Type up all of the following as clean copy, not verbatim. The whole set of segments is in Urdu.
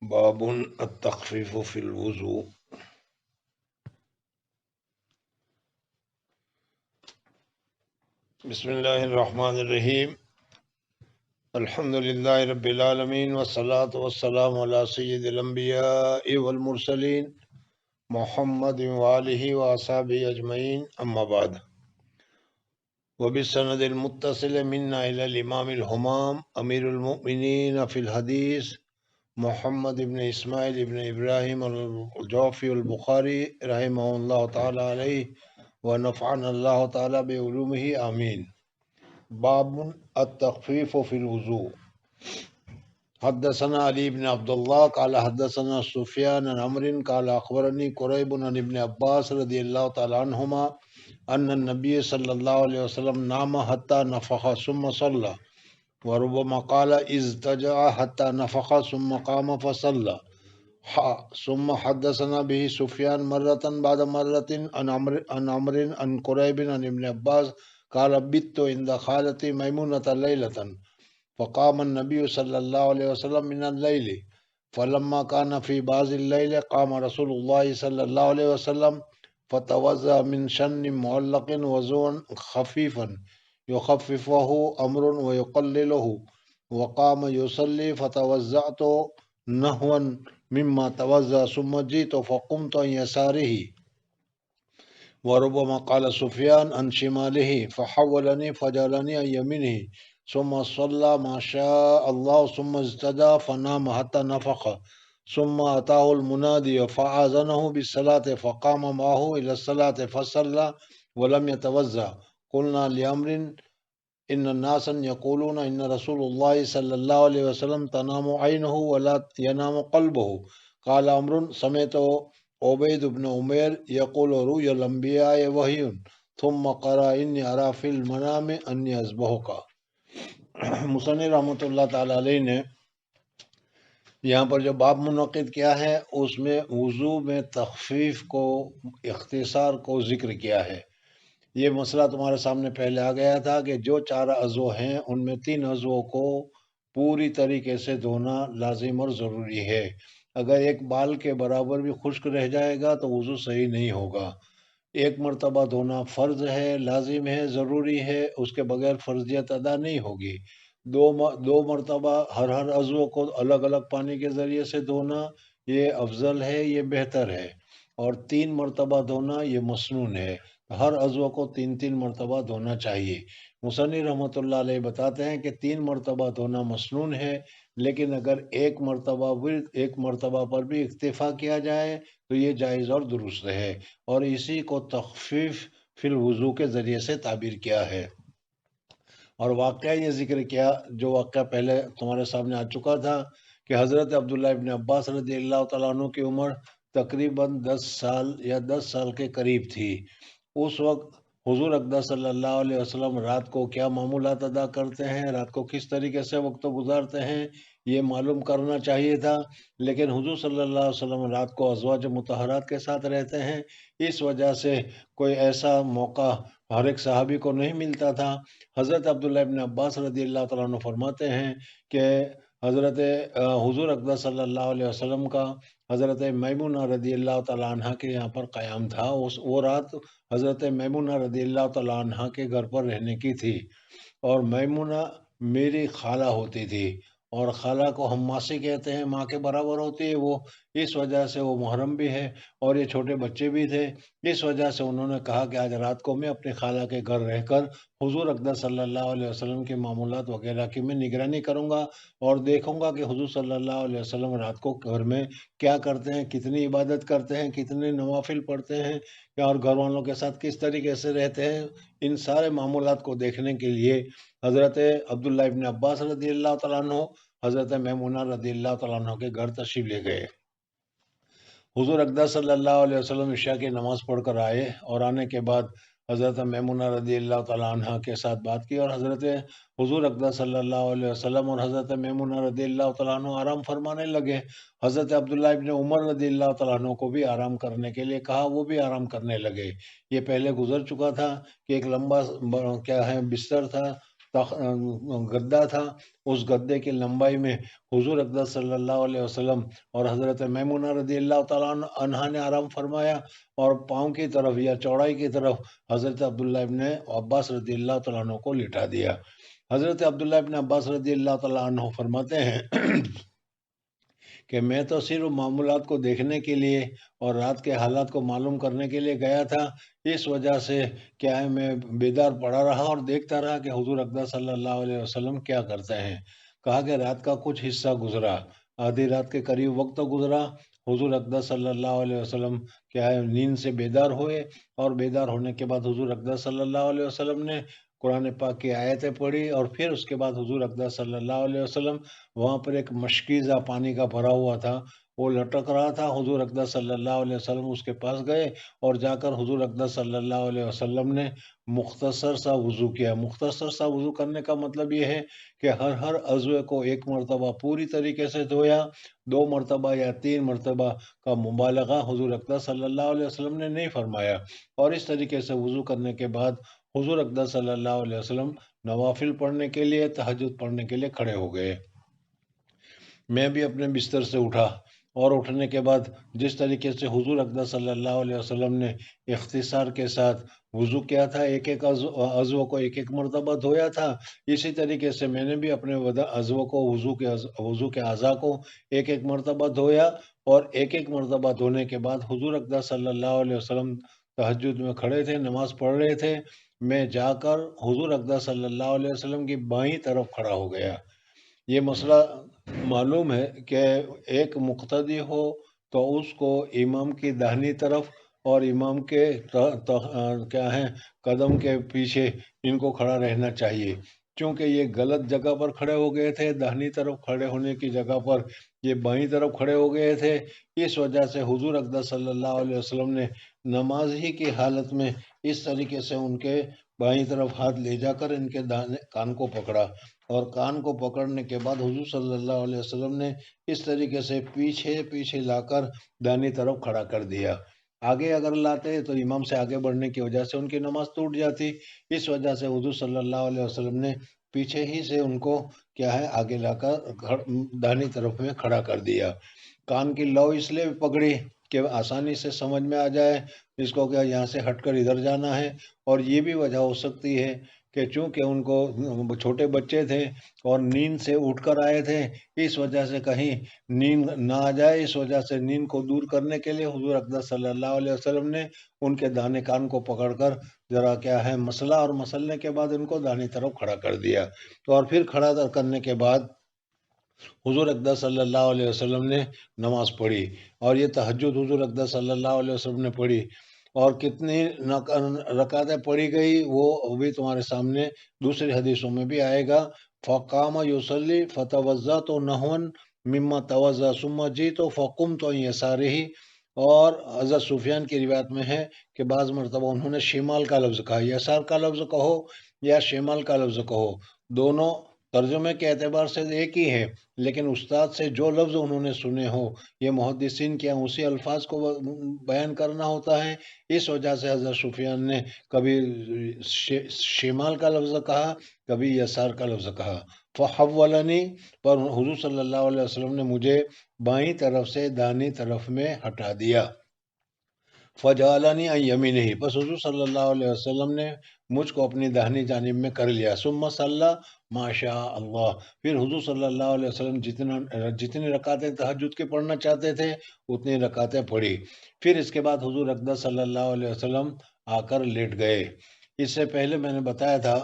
باب التخفیف فی الوضوء۔ بسم اللہ الرحمن الرحیم۔ الحمد للہ رب العالمین والصلاة والسلام علی سید الانبیاء والمرسلین محمد وآلہ واصحابہ اجمعین، اما بعد۔ وبالسند المتصل منا الی الامام الہمام امیر المؤمنین فی الحدیث محمد ابن اسماعیل ابن ابراہیم الجوفی البخاری رحمہ اللہ تعالی علیہ ونفعنا اللہ تعالی بعلومہ آمین۔ باب التخفیف فی الوضوء۔ حدثنا علی بن عبد اللہ قال حدثنا سفیان عن عمرو قال اخبرنی قریب عن ابن عباس رضی اللہ تعالی عنہما ان النبی صلی اللہ علیہ وسلم نام حتی نفخ ثم صلی وربما قال اضطجع حتى نفخ ثم قام فصلى ثم حدثنا به سفيان مرة بعد مرة عن عمرو عن قريب عن ابن عباس قال بت عند خالتي ميمونة ليلة فقام النبي صلى الله عليه وسلم من الليل فلما كان في بعض الليل قام رسول الله صلى الله عليه وسلم فتوضأ من شن معلق وضوءا خفيفا يخففه أمر ويقلله وقام يصلي فتوضأت نحوا مما توضأ ثم جئت فقمت عن يساره وربما قال سفيان عن شماله فحولني فجعلني عن يمينه ثم صلى ما شاء الله ثم اجتدى فنام حتى نفخ ثم أتاه المنادي فآذنه بالصلاة فقام معه إلى الصلاة فصلى ولم يتوضأ قلنا لأمر إن ناسا يقولون إن رسول الله صلى الله عليه وسلم تنام عينه ولا ينام قلبه قال عمرو سمعت عبيد بن عمير يقول رؤيا الأنبياء وحي ثم قرأ إني أرى في المنام أني أذبحك۔ مصنف رحمۃ اللہ تعالی علیہ نے یہاں پر جو باب منعقد کیا ہے اس میں وضو میں تخفیف کو، اختصار کو ذکر کیا ہے۔ یہ مسئلہ تمہارے سامنے پہلے آ گیا تھا کہ جو 4 عضو ہیں ان میں 3 عضووں کو پوری طریقے سے دھونا لازم اور ضروری ہے۔ اگر ایک بال کے برابر بھی خشک رہ جائے گا تو وضو صحیح نہیں ہوگا۔ ایک مرتبہ دھونا فرض ہے، لازم ہے، ضروری ہے، اس کے بغیر فرضیت ادا نہیں ہوگی۔ دو مرتبہ ہر عضو کو الگ الگ پانی کے ذریعے سے دھونا یہ افضل ہے، یہ بہتر ہے۔ اور 3 مرتبہ دھونا یہ مسنون ہے، ہر عضو کو 3 مرتبہ دھونا چاہیے۔ مصنف رحمۃ اللہ علیہ بتاتے ہیں کہ 3 مرتبہ دھونا مسنون ہے، لیکن اگر ایک مرتبہ پر بھی اکتفا کیا جائے تو یہ جائز اور درست ہے، اور اسی کو تخفیف فی الوضو کے ذریعے سے تعبیر کیا ہے۔ اور واقعہ یہ ذکر کیا جو واقعہ پہلے تمہارے سامنے آ چکا تھا کہ حضرت عبداللہ ابن عباس رضی اللہ تعالیٰ عنہ کی عمر تقریباً 10 سال یا 10 سال کے قریب تھی۔ اس وقت حضور اقدس صلی اللہ علیہ وسلم رات کو کیا معمولات ادا کرتے ہیں، رات کو کس طریقے سے وقت گزارتے ہیں، یہ معلوم کرنا چاہیے تھا، لیکن حضور صلی اللہ علیہ وسلم رات کو ازواج مطہرات کے ساتھ رہتے ہیں، اس وجہ سے کوئی ایسا موقع ہر ایک صحابی کو نہیں ملتا تھا۔ حضرت عبداللہ ابن عباس رضی اللہ تعالیٰ عنہ فرماتے ہیں کہ حضرت حضور اقدس صلی اللہ علیہ وسلم کا حضرت میمونہ رضی اللہ تعالیٰ عنہ کے یہاں پر قیام تھا۔ وہ رات حضرت میمونہ رضی اللہ تعالیٰ عنہ کے گھر پر رہنے کی تھی، اور میمونہ میری خالہ ہوتی تھی، اور خالہ کو ہم ماسی کہتے ہیں، ماں کے برابر ہوتی ہے وہ، اس وجہ سے وہ محرم بھی ہے اور یہ چھوٹے بچے بھی تھے۔ اس وجہ سے انہوں نے کہا کہ آج رات کو میں اپنی خالہ کے گھر رہ کر حضور اقدس صلی اللہ علیہ وسلم کے معمولات وغیرہ کی میں نگرانی کروں گا اور دیکھوں گا کہ حضور صلی اللہ علیہ وسلم رات کو گھر میں کیا کرتے ہیں، کتنی عبادت کرتے ہیں، کتنے نوافل پڑھتے ہیں، اور گھر والوں کے ساتھ کس طریقے سے رہتے ہیں۔ ان سارے معمولات کو دیکھنے کے لیے حضرت عبداللہ ابن عباس رضی اللہ تعالیٰ عنہ حضرت میمونہ رضی اللہ تعالیٰ عنہ کے گھر تشریف لے گئے۔ حضور اقدس صلی اللہ علیہ وسلم عشاء کی نماز پڑھ کر آئے، اور آنے کے بعد حضرت میمونہ رضی اللہ تعالیٰ عنہ کے ساتھ بات کی، اور حضرت حضور اقدس صلی اللہ علیہ وسلم اور حضرت میمونہ رضی اللہ تعالیٰ عنہ آرام فرمانے لگے۔ حضرت عبداللہ ابن عمر رضی اللہ تعالیٰ عنہ کو بھی آرام کرنے کے لیے کہا، وہ بھی آرام کرنے لگے۔ یہ پہلے گزر چکا تھا کہ ایک لمبا بستر تھا، گدا تھا، اس گدے کی لمبائی میں حضور اقدس صلی اللہ علیہ وسلم اور حضرت میمونہ رضی اللہ تعالیٰ عنہا نے آرام فرمایا، اور پاؤں کی طرف یا چوڑائی کی طرف حضرت عبداللہ ابن عباس رضی اللہ تعالیٰ عنہ کو لٹا دیا۔ حضرت عبداللہ ابن عباس رضی اللہ تعالیٰ عنہ فرماتے ہیں کہ میں تو صرف معمولات کو دیکھنے کے لیے اور رات کے حالات کو معلوم کرنے کے لیے گیا تھا، اس وجہ سے کیا ہے میں بیدار پڑا رہا اور دیکھتا رہا کہ حضور اقدس صلی اللہ علیہ وسلم کیا کرتے ہیں۔ کہا کہ رات کا کچھ حصہ گزرا، آدھی رات کے قریب وقت گزرا، حضور اقدس صلی اللہ علیہ وسلم کیا ہے نیند سے بیدار ہوئے، اور بیدار ہونے کے بعد حضور اقدس صلی اللہ علیہ وسلم نے قرآن پاک کی آیتیں پڑھی، اور پھر اس کے بعد حضور اقدس صلی اللہ علیہ وسلم وہاں پر ایک مشکیزہ پانی کا بھرا ہوا تھا، وہ لٹک رہا تھا، حضور اقدس صلی اللہ علیہ وسلم اس کے پاس گئے اور جا کر حضور اقدس صلی اللہ علیہ وسلم نے مختصر سا وضو کیا۔ مختصر سا وضو کرنے کا مطلب یہ ہے کہ ہر عضو کو ایک مرتبہ پوری طریقے سے دھویا، 2 مرتبہ یا 3 مرتبہ کا مبالغہ حضور اقدس صلی اللہ علیہ وسلم نے نہیں فرمایا، اور اس طریقے سے وضو کرنے کے بعد حضور اقدس صلی اللہ علیہ وسلم نوافل پڑھنے کے لیے، تہجد پڑھنے کے لیے کھڑے ہو گئے۔ میں بھی اپنے بستر سے اٹھا، اور اٹھنے کے بعد جس طریقے سے حضور اقدس صلی اللہ علیہ وسلم نے اختصار کے ساتھ وضو کیا تھا، ایک ایک عضو کو ایک ایک مرتبہ دھویا تھا، اسی طریقے سے میں نے بھی اپنے عضو کو وضو کے اعضاء کو ایک ایک مرتبہ دھویا، اور ایک ایک مرتبہ دھونے کے بعد حضور اقدس صلی اللہ علیہ وسلم تہجد میں کھڑے تھے، نماز پڑھ رہے تھے، میں جا کر حضور اقدس صلی اللہ علیہ وسلم کی بائیں طرف کھڑا ہو گیا۔ یہ مسئلہ معلوم ہے کہ ایک مقتدی ہو تو اس کو امام کی داہنی طرف اور امام کے کیا ہے قدم کے پیچھے ان کو کھڑا رہنا چاہیے، چونکہ یہ غلط جگہ پر کھڑے ہو گئے تھے، داہنی طرف کھڑے ہونے کی جگہ پر یہ بائیں طرف کھڑے ہو گئے تھے۔ اس وجہ سے حضور اقدس صلی اللہ علیہ وسلم نے نماز ہی کی حالت میں اس طریقے سے ان کے بائیں طرف ہاتھ لے جا کر ان کے کان کو پکڑا، اور کان کو پکڑنے کے بعد حضور صلی اللہ علیہ وسلم نے اس طریقے سے پیچھے لا کر دائیں طرف کھڑا کر دیا۔ آگے اگر لاتے تو امام سے آگے بڑھنے کی وجہ سے ان کی نماز ٹوٹ جاتی، اس وجہ سے حضور صلی اللہ علیہ وسلم نے پیچھے ہی سے ان کو کیا ہے آگے لا کر دائیں طرف میں کھڑا کر دیا۔ کان کی لو اس لیے پکڑی کہ آسانی سے سمجھ میں آ جائے اس کو کہ یہاں سے ہٹ کر ادھر جانا ہے، اور یہ بھی وجہ ہو سکتی ہے کہ چونکہ ان کو چھوٹے بچے تھے اور نیند سے اٹھ کر آئے تھے، اس وجہ سے کہیں نیند نہ آ جائے، اس وجہ سے نیند کو دور کرنے کے لیے حضور اقدس صلی اللہ علیہ وسلم نے ان کے دانے کان کو پکڑ کر ذرا کیا ہے مسلا، اور مسلنے کے بعد ان کو داہنی طرف کھڑا کر دیا، اور پھر کھڑا کرنے کے بعد حضور اقدس صلی اللہ علیہ وسلم نے نماز پڑھی، اور یہ تہجد حضور اقدس صلی اللہ علیہ وسلم نے پڑھی، اور کتنی رکعتیں پڑھی گئی وہ بھی تمہارے سامنے دوسری حدیثوں میں بھی آئے گا۔ فقام یصلی فتوضأت نحوا مما توضأ ثم جئت فقمت عن یسارہ، اور حضرت سفیان کی روایت میں ہے کہ بعض مرتبہ انہوں نے شمال کا لفظ کہا، یسار کا لفظ کہو یا شمال کا لفظ کہو، دونوں ترجمے کے اعتبار سے ایک ہی ہے، لیکن استاد سے جو لفظ انہوں نے سنے ہو، یہ محدثین کے اسی الفاظ کو بیان کرنا ہوتا ہے، اس وجہ سے حضرت سفیان نے کبھی شمال کا لفظ کہا، کبھی یسار کا لفظ کہا۔ فحولنی، پر حضور صلی اللہ علیہ وسلم نے مجھے بائیں طرف سے دائیں طرف میں ہٹا دیا۔ فجعلنی عن یمینہ، پس حضور صلی اللہ علیہ وسلم نے مجھ کو اپنی داہنی جانب میں کر لیا۔ ثم صلی ما شاء اللہ، پھر حضور صلی اللہ علیہ وسلم جتنی رکعتیں تہجد کے پڑھنا چاہتے تھے اتنی رکعتیں پڑھی، پھر اس کے بعد حضور اقدس صلی اللہ علیہ وسلم آ کر لیٹ گئے۔ اس سے پہلے میں نے بتایا تھا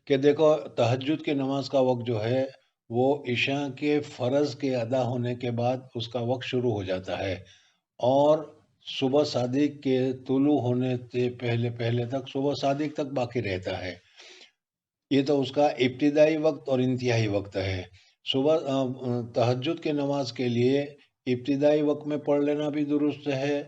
کہ دیکھو تہجد کی نماز کا وقت جو ہے وہ عشاء کے فرض کے ادا ہونے کے بعد اس کا وقت شروع ہو جاتا ہے، اور صبح صادق کے طلوع ہونے سے پہلے تک صبح صادق تک باقی رہتا ہے۔ یہ تو اس کا ابتدائی وقت اور انتہائی وقت ہے۔ صبح تہجد کی نماز کے لیے ابتدائی وقت میں پڑھ لینا بھی درست ہے،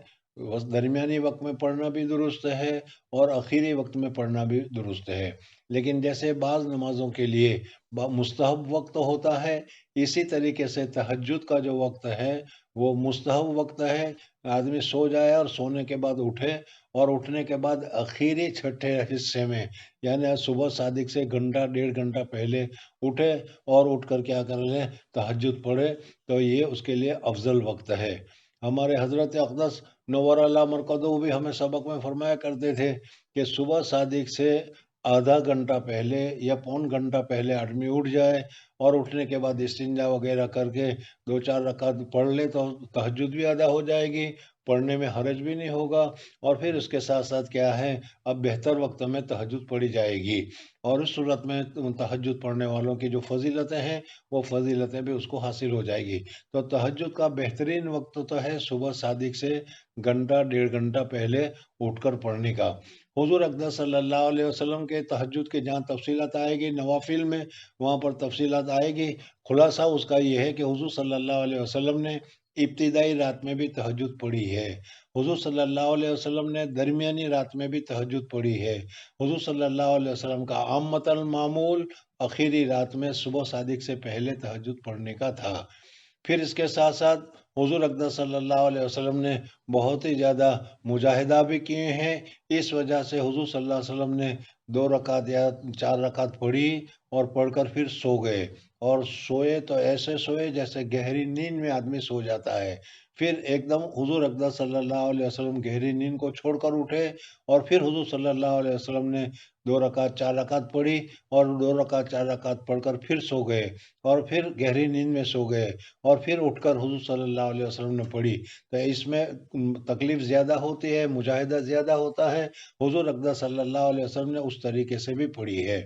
درمیانی وقت میں پڑھنا بھی درست ہے، اور آخری وقت میں پڑھنا بھی درست ہے، لیکن جیسے بعض نمازوں کے لیے مستحب وقت ہوتا ہے، اسی طریقے سے تہجد کا جو وقت ہے وہ مستحب وقت ہے۔ آدمی سو جائے اور سونے کے بعد اٹھے اور اٹھنے کے بعد آخری چھٹے حصے میں یعنی صبح صادق سے گھنٹہ 1.5 گھنٹہ پہلے اٹھے اور اٹھ کر کیا کر لیں تہجد پڑھے تو یہ اس کے لیے افضل وقت ہے۔ ہمارے حضرت اقدس نور اللہ مرکزہ بھی ہمیں سبق میں فرمایا کرتے تھے کہ صبح صادق سے آدھا گھنٹہ پہلے یا پون گھنٹہ پہلے آدمی اٹھ جائے اور اٹھنے کے بعد استنجا وغیرہ کر کے 2-4 رکعت پڑھ لے تو تہجد بھی ادا ہو جائے گی، پڑھنے میں حرج بھی نہیں ہوگا، اور پھر اس کے ساتھ ساتھ کیا ہے اب بہتر وقت میں تہجد پڑھی جائے گی، اور اس صورت میں تہجد پڑھنے والوں کی جو فضیلتیں ہیں وہ فضیلتیں بھی اس کو حاصل ہو جائے گی۔ تو تہجد کا بہترین وقت تو ہے صبح صادق سے گھنٹہ 1.5 گھنٹہ پہلے اٹھ کر پڑھنے کا۔ حضور اقدس صلی اللہ علیہ وسلم کے تہجد کے جہاں تفصیلات آئے گی نوافل میں وہاں پر تفصیلات آئے گی، خلاصہ اس کا یہ ہے کہ حضور صلی اللہ علیہ وسلم نے ابتدائی رات میں بھی تہجد پڑھی ہے، حضور صلی اللہ علیہ وسلم نے درمیانی رات میں بھی تہجد پڑھی ہے، حضور صلی اللہ علیہ وسلم کا عامۃ المعمول آخری رات میں صبح صادق سے پہلے تہجد پڑھنے کا تھا۔ پھر اس کے ساتھ ساتھ حضور اقدس صلی اللہ علیہ وسلم نے بہت ہی زیادہ مجاہدہ بھی کیے ہیں، اس وجہ سے حضور صلی اللہ علیہ وسلم نے 2 رکعت یا 4 رکعت پڑھی اور پڑھ کر پھر سو گئے، اور سوئے تو ایسے سوئے جیسے گہری نیند میں آدمی سو جاتا ہے، پھر ایک دم حضور اقدس صلی اللہ علیہ وسلم گہری نیند کو چھوڑ کر اٹھے، اور پھر حضور صلی اللہ علیہ وسلم نے 2 رکعت 4 رکعت پڑھی اور 2 رکعت 4 رکعت پڑھ کر پھر سو گئے، اور پھر گہری نیند میں سو گئے، اور پھر اٹھ کر حضور صلی اللہ علیہ وسلم نے پڑھی۔ تو اس میں تکلیف زیادہ ہوتی ہے، مجاہدہ زیادہ ہوتا ہے، حضور اقدس صلی اللہ علیہ وسلم نے اس طریقے سے بھی پڑھی ہے۔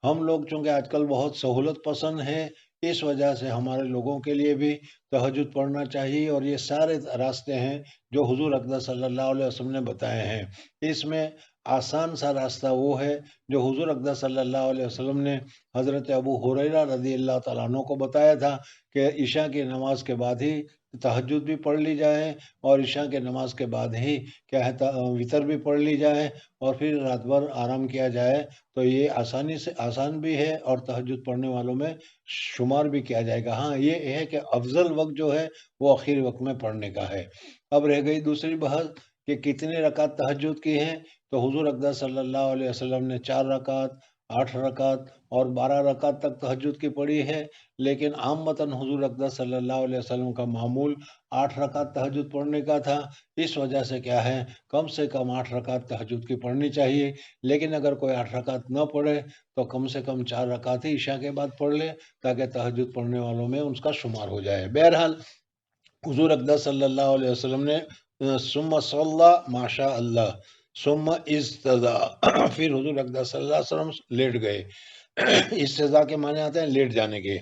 ہم لوگ چونکہ آج کل بہت سہولت پسند ہیں، اس وجہ سے ہمارے لوگوں کے لیے بھی تہجد پڑھنا چاہیے، اور یہ سارے راستے ہیں جو حضور اقدس صلی اللہ علیہ وسلم نے بتائے ہیں۔ اس میں آسان سا راستہ وہ ہے جو حضور اقدس صلی اللہ علیہ وسلم نے حضرت ابو ہریرہ رضی اللہ تعالیٰ عنہ کو بتایا تھا کہ عشاء کی نماز کے بعد ہی تہجد بھی پڑھ لی جائے، اور عشاء کے نماز کے بعد ہی کیا ہے وتر بھی پڑھ لی جائے، اور پھر رات بھر آرام کیا جائے، تو یہ آسانی سے آسان بھی ہے اور تہجد پڑھنے والوں میں شمار بھی کیا جائے گا۔ ہاں یہ ہے کہ افضل وقت جو ہے وہ آخری وقت میں پڑھنے کا ہے۔ اب رہ گئی دوسری بحث کہ کتنے رکعت تہجد کی ہیں، تو حضور اقدس صلی اللہ علیہ وسلم نے 4 رکعت، 8 رکعت اور 12 رکعت تک تہجد کی پڑھی ہے، لیکن عامتاً حضور اقدس صلی اللہ علیہ وسلم کا معمول 8 رکعت تہجد پڑھنے کا تھا، اس وجہ سے کیا ہے کم سے کم 8 رکعت تہجد کی پڑھنی چاہیے، لیکن اگر کوئی 8 رکعت نہ پڑھے تو کم سے کم 4 رکعت ہی عشاء کے بعد پڑھ لے تاکہ تہجد پڑھنے والوں میں ان کا شمار ہو جائے۔ بہرحال حضور اقدس صلی اللہ علیہ وسلم نے ثم صلی ما شاء اللہ ثم استضا پھر حضور اقدس صلی اللہ علیہ وسلم لیٹ گئے، استضا کے معنی آتے ہیں لیٹ جانے کے،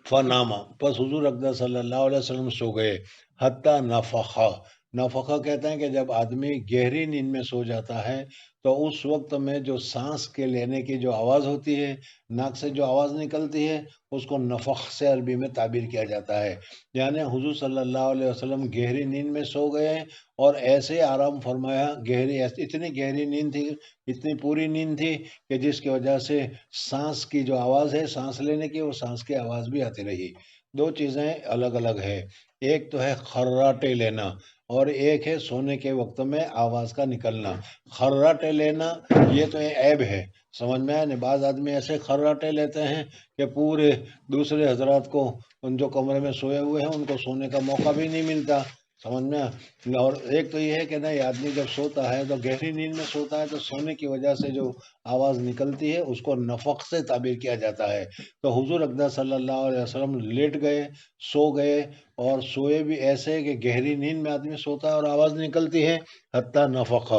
فناما پس حضور اقدس صلی اللہ علیہ وسلم سو گئے، حتی نفخا، نفخا کہتے ہیں کہ جب آدمی گہری نیند میں سو جاتا ہے تو اس وقت میں جو سانس کے لینے کی جو آواز ہوتی ہے، ناک سے جو آواز نکلتی ہے اس کو نفخ سے عربی میں تعبیر کیا جاتا ہے، یعنی حضور صلی اللہ علیہ وسلم گہری نیند میں سو گئے اور ایسے آرام فرمایا، اتنی گہری نیند تھی، اتنی پوری نیند تھی کہ جس کی وجہ سے سانس کی جو آواز ہے سانس لینے کی وہ سانس کی آواز بھی آتی رہی۔ دو چیزیں الگ الگ ہے، ایک تو ہے خراٹے لینا اور ایک ہے سونے کے وقت میں آواز کا نکلنا۔ خراٹے لینا یہ تو عیب ہے، سمجھ میں آئے نا، بعض آدمی ایسے خراٹے لیتے ہیں کہ پورے دوسرے حضرات کو ان جو کمرے میں سوئے ہوئے ہیں ان کو سونے کا موقع بھی نہیں ملتا، سمجھ میں آئے۔ اور ایک تو یہ ہے کہ نہیں، آدمی جب سوتا ہے تو گہری نیند میں سوتا ہے تو سونے کی وجہ سے جو آواز نکلتی ہے اس کو نفخ سے تعبیر کیا جاتا ہے۔ تو حضور اقدس صلی اللہ علیہ وسلم لیٹ گئے، سو گئے، اور سوئے بھی ایسے کہ گہری نیند میں آدمی سوتا ہے اور آواز نکلتی ہے، حتی نفخ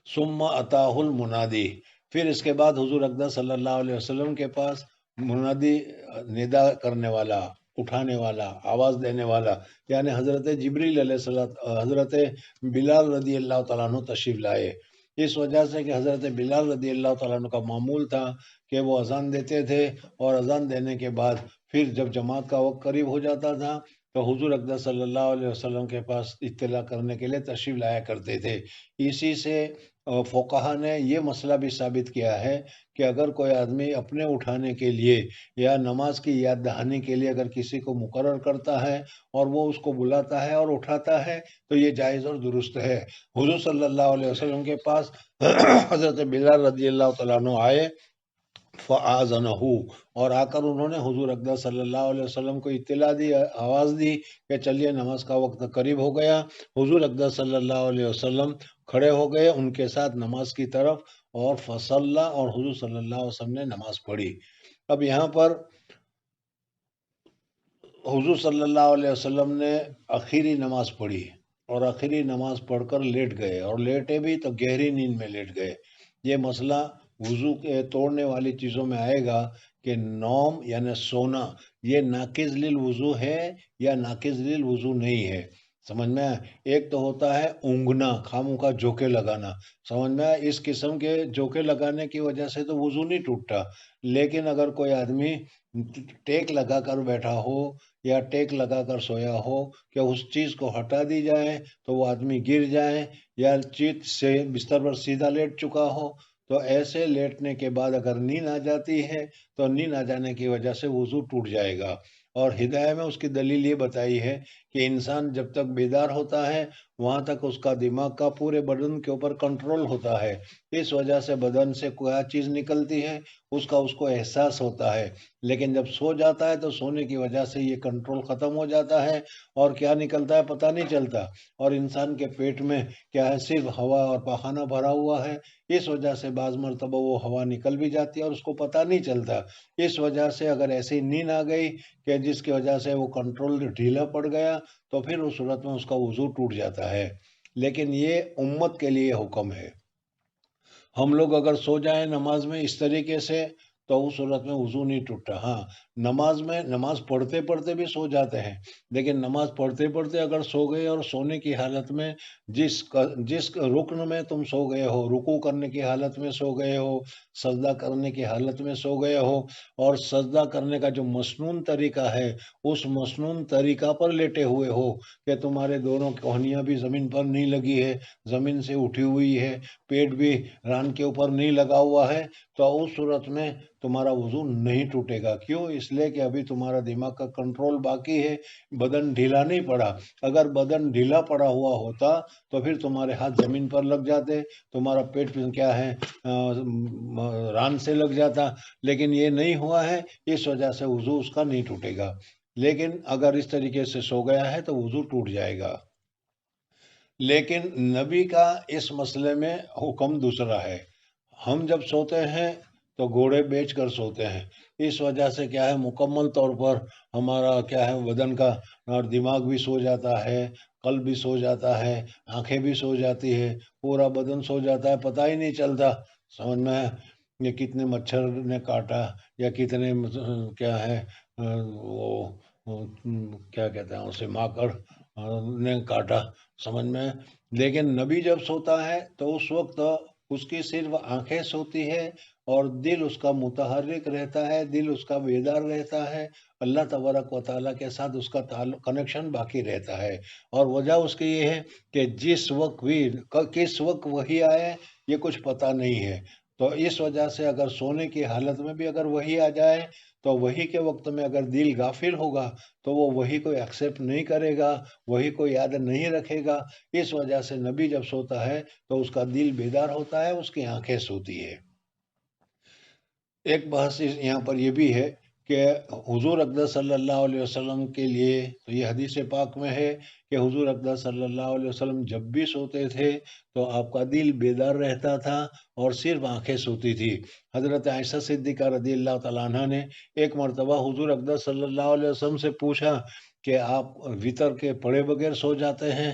ثم اتاہ المنادی، پھر اس کے بعد حضور اقدس صلی اللہ علیہ وسلم کے پاس منادی، ندا کرنے والا، اٹھانے والا، آواز دینے والا، یعنی حضرت جبریل علیہ السلام، حضرت بلال رضی اللہ تعالیٰ عنہ تشریف لائے، اس وجہ سے کہ حضرت بلال رضی اللہ تعالیٰ عنہ کا معمول تھا کہ وہ اذان دیتے تھے، اور اذان دینے کے بعد پھر جب جماعت کا وقت قریب ہو جاتا تھا تو حضور اقدس صلی اللہ علیہ وسلم کے پاس اطلاع کرنے کے لیے تشریف لایا کرتے تھے۔ اسی سے فقہا نے یہ مسئلہ بھی ثابت کیا ہے کہ اگر کوئی آدمی اپنے اٹھانے کے لیے یا نماز کی یاد دہانی کے لیے اگر کسی کو مقرر کرتا ہے اور وہ اس کو بلاتا ہے اور اٹھاتا ہے تو یہ جائز اور درست ہے۔ حضور صلی اللہ علیہ وسلم کے پاس حضرت بلال رضی اللہ تعالیٰ عنہ آئے، فآذنہ، اور آ کر انہوں نے حضور اقدس صلی اللہ علیہ وسلم کو اطلاع دی، آواز دی کہ چلیے نماز کا وقت قریب ہو گیا۔ حضور اقدس صلی اللہ علیہ وسلم کھڑے ہو گئے ان کے ساتھ نماز کی طرف، اور فصلى، اور حضور صلی اللہ علیہ وسلم نے نماز پڑھی۔ اب یہاں پر حضور صلی اللہ علیہ وسلم نے آخری نماز پڑھی، اور آخری نماز پڑھ کر لیٹ گئے، اور لیٹے بھی تو گہری نیند میں لیٹ گئے۔ یہ مسئلہ وضو کے توڑنے والی چیزوں میں آئے گا کہ نوم یعنی سونا یہ ناقض للوضو ہے یا ناقض للوضو نہیں ہے، سمجھ میں آیا؟ ایک تو ہوتا ہے اونگنا، خاموں کا جھوکے لگانا، سمجھ میں آیا؟ اس قسم کے جھوکے لگانے کی وجہ سے تو وضو نہیں ٹوٹتا، لیکن اگر کوئی آدمی ٹیک لگا کر بیٹھا ہو یا ٹیک لگا کر سویا ہو کہ اس چیز کو ہٹا دی جائے تو وہ آدمی گر جائے، یا چیت سے بستر پر سیدھا لیٹ چکا ہو، تو ایسے لیٹنے کے بعد اگر نیند آ جاتی ہے تو نیند آ جانے کی وجہ سے وضو ٹوٹ جائے گا۔ اور ہدایہ میں اس کی دلیل یہ بتائی ہے کہ انسان جب تک بیدار ہوتا ہے وہاں تک اس کا دماغ کا پورے بدن کے اوپر کنٹرول ہوتا ہے، اس وجہ سے بدن سے کوئی چیز نکلتی ہے اس کو احساس ہوتا ہے، لیکن جب سو جاتا ہے تو سونے کی وجہ سے یہ کنٹرول ختم ہو جاتا ہے، اور کیا نکلتا ہے پتہ نہیں چلتا، اور انسان کے پیٹ میں کیا ہے صرف ہوا اور پاخانہ بھرا ہوا ہے، اس وجہ سے بعض مرتبہ وہ ہوا نکل بھی جاتی ہے اور اس کو پتہ نہیں چلتا۔ اس وجہ سے اگر ایسی نیند آ گئی کہ جس کی وجہ سے وہ کنٹرول ڈھیلا پڑ گیا تو پھر اس صورت میں اس کا وضو ٹوٹ جاتا ہے، لیکن یہ امت کے لیے حکم ہے۔ ہم لوگ اگر سو جائیں نماز میں اس طریقے سے تو اس صورت میں وضو نہیں ٹوٹتا۔ ہاں، نماز پڑھتے پڑھتے بھی سو جاتے ہیں، لیکن نماز پڑھتے پڑھتے اگر سو گئے اور سونے کی حالت میں جس رکن میں تم سو گئے ہو، رکوع کرنے کی حالت میں سو گئے ہو، سجدہ کرنے کی حالت میں سو گئے ہو، اور سجدہ کرنے کا جو مسنون طریقہ ہے اس مسنون طریقہ پر لیٹے ہوئے ہو کہ تمہارے دونوں کوہنیاں بھی زمین پر نہیں لگی ہے، زمین سے اٹھی ہوئی ہے، پیٹ بھی ران کے اوپر نہیں لگا ہوا ہے، تو اس صورت میں تمہارا وضو نہیں ٹوٹے گا۔ کیوں؟ اس لیے کہ ابھی تمہارا دماغ کا کنٹرول باقی ہے، بدن ڈھیلا نہیں پڑا۔ اگر بدن ڈھیلا پڑا ہوا ہوتا تو پھر تمہارے ہاتھ زمین پر لگ جاتے، تمہارا پیٹ کیا ہے ران سے لگ جاتا، لیکن یہ نہیں ہوا ہے، اس وجہ سے وضو اس کا نہیں ٹوٹے گا۔ لیکن اگر اس طریقے سے سو گیا ہے تو وضو ٹوٹ جائے گا۔ لیکن نبی کا اس مسئلے میں حکم دوسرا ہے۔ ہم جب سوتے ہیں تو گھوڑے بیچ کر سوتے ہیں، اس وجہ سے کیا ہے مکمل طور پر ہمارا کیا ہے بدن کا اور دماغ بھی سو جاتا ہے، قلب بھی سو جاتا ہے، آنکھیں بھی سو جاتی ہے، پورا بدن سو جاتا ہے، پتہ ہی نہیں چلتا، سمجھ میں آیا؟ یہ کتنے مچھر نے کاٹا یا کتنے کیا ہے وہ کیا کہتے ہیں اسے ماکڑ نے کاٹا، سمجھ میں؟ لیکن نبی جب سوتا ہے تو اس وقت اس کی صرف آنکھیں سوتی ہے اور دل اس کا متحرک رہتا ہے، دل اس کا بیدار رہتا ہے، اللہ تبارک و تعالیٰ کے ساتھ اس کا کنیکشن باقی رہتا ہے۔ اور وجہ اس کی یہ ہے کہ جس وقت بھی کس وقت وحی آئے یہ کچھ پتہ نہیں ہے، تو اس وجہ سے اگر سونے کی حالت میں بھی اگر وحی آ جائے تو وحی کے وقت میں اگر دل غافل ہوگا تو وہ وحی کو ایکسیپٹ نہیں کرے گا، وحی کو یاد نہیں رکھے گا، اس وجہ سے نبی جب سوتا ہے تو اس کا دل بیدار ہوتا ہے، اس کی آنکھیں سوتی ہے۔ ایک بحث یہاں پر یہ بھی ہے کہ حضور اقدس صلی اللہ علیہ وسلم کے لیے تو یہ حدیث پاک میں ہے کہ حضور اقدس صلی اللہ علیہ وسلم جب بھی سوتے تھے تو آپ کا دل بیدار رہتا تھا اور صرف آنکھیں سوتی تھی۔ حضرت عائشہ صدیقہ رضی اللہ تعالیٰ عنہ نے ایک مرتبہ حضور اقدس صلی اللہ علیہ وسلم سے پوچھا کہ آپ وطر کے پڑھے بغیر سو جاتے ہیں؟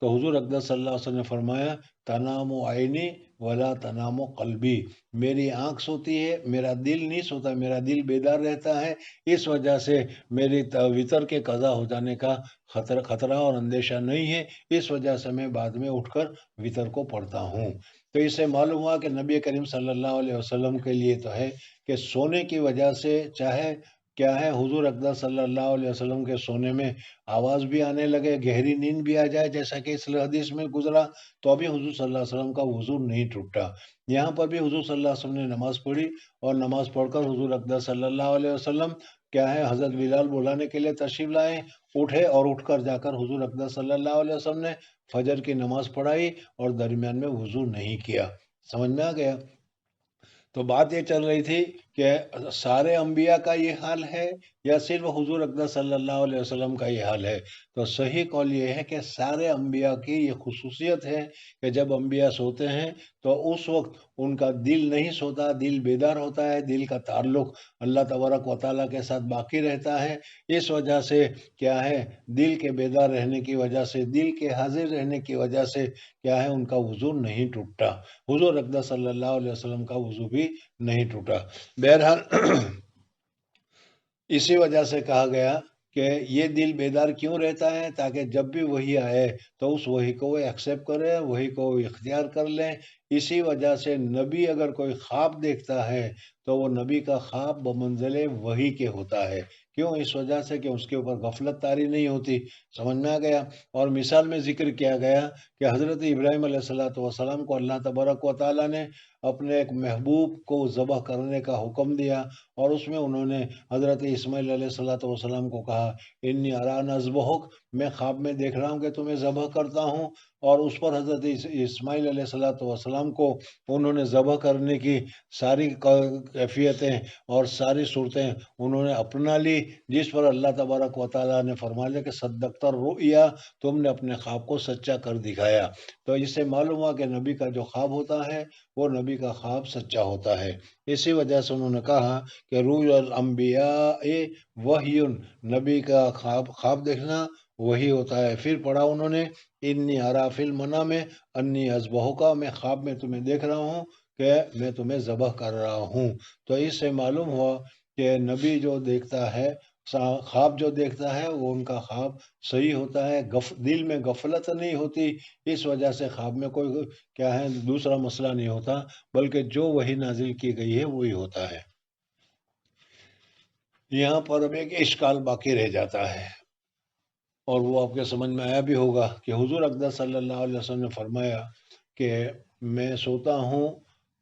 تو حضور اقدس صلی اللہ علیہ وسلم نے فرمایا تنام عینی ولا تنام قلبی، میری آنکھ سوتی ہے، میرا دل نہیں سوتا، میرا دل بیدار رہتا ہے، اس وجہ سے میری وطر کے قضا ہو جانے کا خطرہ اور اندیشہ نہیں ہے، اس وجہ سے میں بعد میں اٹھ کر وطر کو پڑھتا ہوں۔ تو اس سے معلوم ہوا کہ نبی کریم صلی اللہ علیہ وسلم کے لیے تو ہے کہ سونے کی وجہ سے چاہے کیا ہے حضور اقدس صلی اللہ علیہ وسلم کے سونے میں آواز بھی آنے لگے، گہری نیند بھی آ جائے، جیسا کہ اس حدیث میں گزرا، تو ابھی حضور صلی اللہ علیہ وسلم کا وضو نہیں ٹوٹا۔ یہاں پر بھی حضور صلی اللہ علیہ وسلم نے نماز پڑھی، اور نماز پڑھ کر حضور اقدس صلی اللہ علیہ وسلم کیا ہے حضرت بلال بلانے کے لیے تشریف لائے، اٹھے اور اٹھ کر جا کر حضور اقدس صلی اللہ علیہ وسلم نے فجر کی نماز پڑھائی اور درمیان میں وضو نہیں کیا۔ سمجھ میں آ گیا؟ تو بات یہ چل رہی تھی کہ سارے انبیاء کا یہ حال ہے یا صرف حضور اقدس صلی اللہ علیہ وسلم کا یہ حال ہے؟ تو صحیح قول یہ ہے کہ سارے انبیاء کی یہ خصوصیت ہے کہ جب انبیاء سوتے ہیں تو اس وقت ان کا دل نہیں سوتا، دل بیدار ہوتا ہے، دل کا تعلق اللہ تبارک و تعالیٰ کے ساتھ باقی رہتا ہے۔ اس وجہ سے کیا ہے دل کے بیدار رہنے کی وجہ سے، دل کے حاضر رہنے کی وجہ سے کیا ہے ان کا وضو نہیں ٹوٹتا۔ حضور اقدس صلی اللہ علیہ وسلم کا وضو بھی نہیں ٹوٹا۔ بہرحال اسی وجہ سے کہا گیا کہ یہ دل بیدار کیوں رہتا ہے؟ تاکہ جب بھی وہی آئے تو اس وہی کو وہ ایکسیپٹ کرے، وہی کو وہ اختیار کر لیں۔ اسی وجہ سے نبی اگر کوئی خواب دیکھتا ہے تو وہ نبی کا خواب بمنزل وحی کے ہوتا ہے۔ کیوں؟ اس وجہ سے کہ اس کے اوپر غفلت طاری نہیں ہوتی۔ سمجھ میں آ گیا؟ اور مثال میں ذکر کیا گیا کہ حضرت ابراہیم علیہ السلام کو اللہ تبارک و تعالیٰ نے اپنے ایک محبوب کو ذبح کرنے کا حکم دیا، اور اس میں انہوں نے حضرت اسماعیل علیہ السلام کو کہا انی ارانی اذبحک، میں خواب میں دیکھ رہا ہوں کہ تمہیں ذبح کرتا ہوں۔ اور اس پر حضرت اسماعیل علیہ السلام کو انہوں نے ذبح کرنے کی ساری کیفیتیں اور ساری صورتیں انہوں نے اپنا لی، جس پر اللہ تبارک و تعالیٰ نے فرما لیا کہ صدقت الرؤیا، تم نے اپنے خواب کو سچا کر دکھایا۔ تو اس سے معلوم ہوا کہ نبی کا جو خواب ہوتا ہے وہ نبی کا خواب سچا ہوتا ہے۔ اسی وجہ سے انہوں نے کہا کہ روی الانبیاء وحی، نبی کا خواب دیکھنا وہی ہوتا ہے۔ پھر پڑھا انہوں نے انی ارا فی المنام انی اذبحک، میں خواب میں تمہیں دیکھ رہا ہوں کہ میں تمہیں ذبح کر رہا ہوں۔ تو اس سے معلوم ہوا کہ نبی جو دیکھتا ہے، خواب جو دیکھتا ہے وہ ان کا خواب صحیح ہوتا ہے، دل میں غفلت نہیں ہوتی، اس وجہ سے خواب میں کوئی کیا ہے دوسرا مسئلہ نہیں ہوتا، بلکہ جو وحی نازل کی گئی ہے وہی ہوتا ہے۔ یہاں پر اب ایک اشکال باقی رہ جاتا ہے، اور وہ آپ کے سمجھ میں آیا بھی ہوگا کہ حضور اقدس صلی اللہ علیہ وسلم نے فرمایا کہ میں سوتا ہوں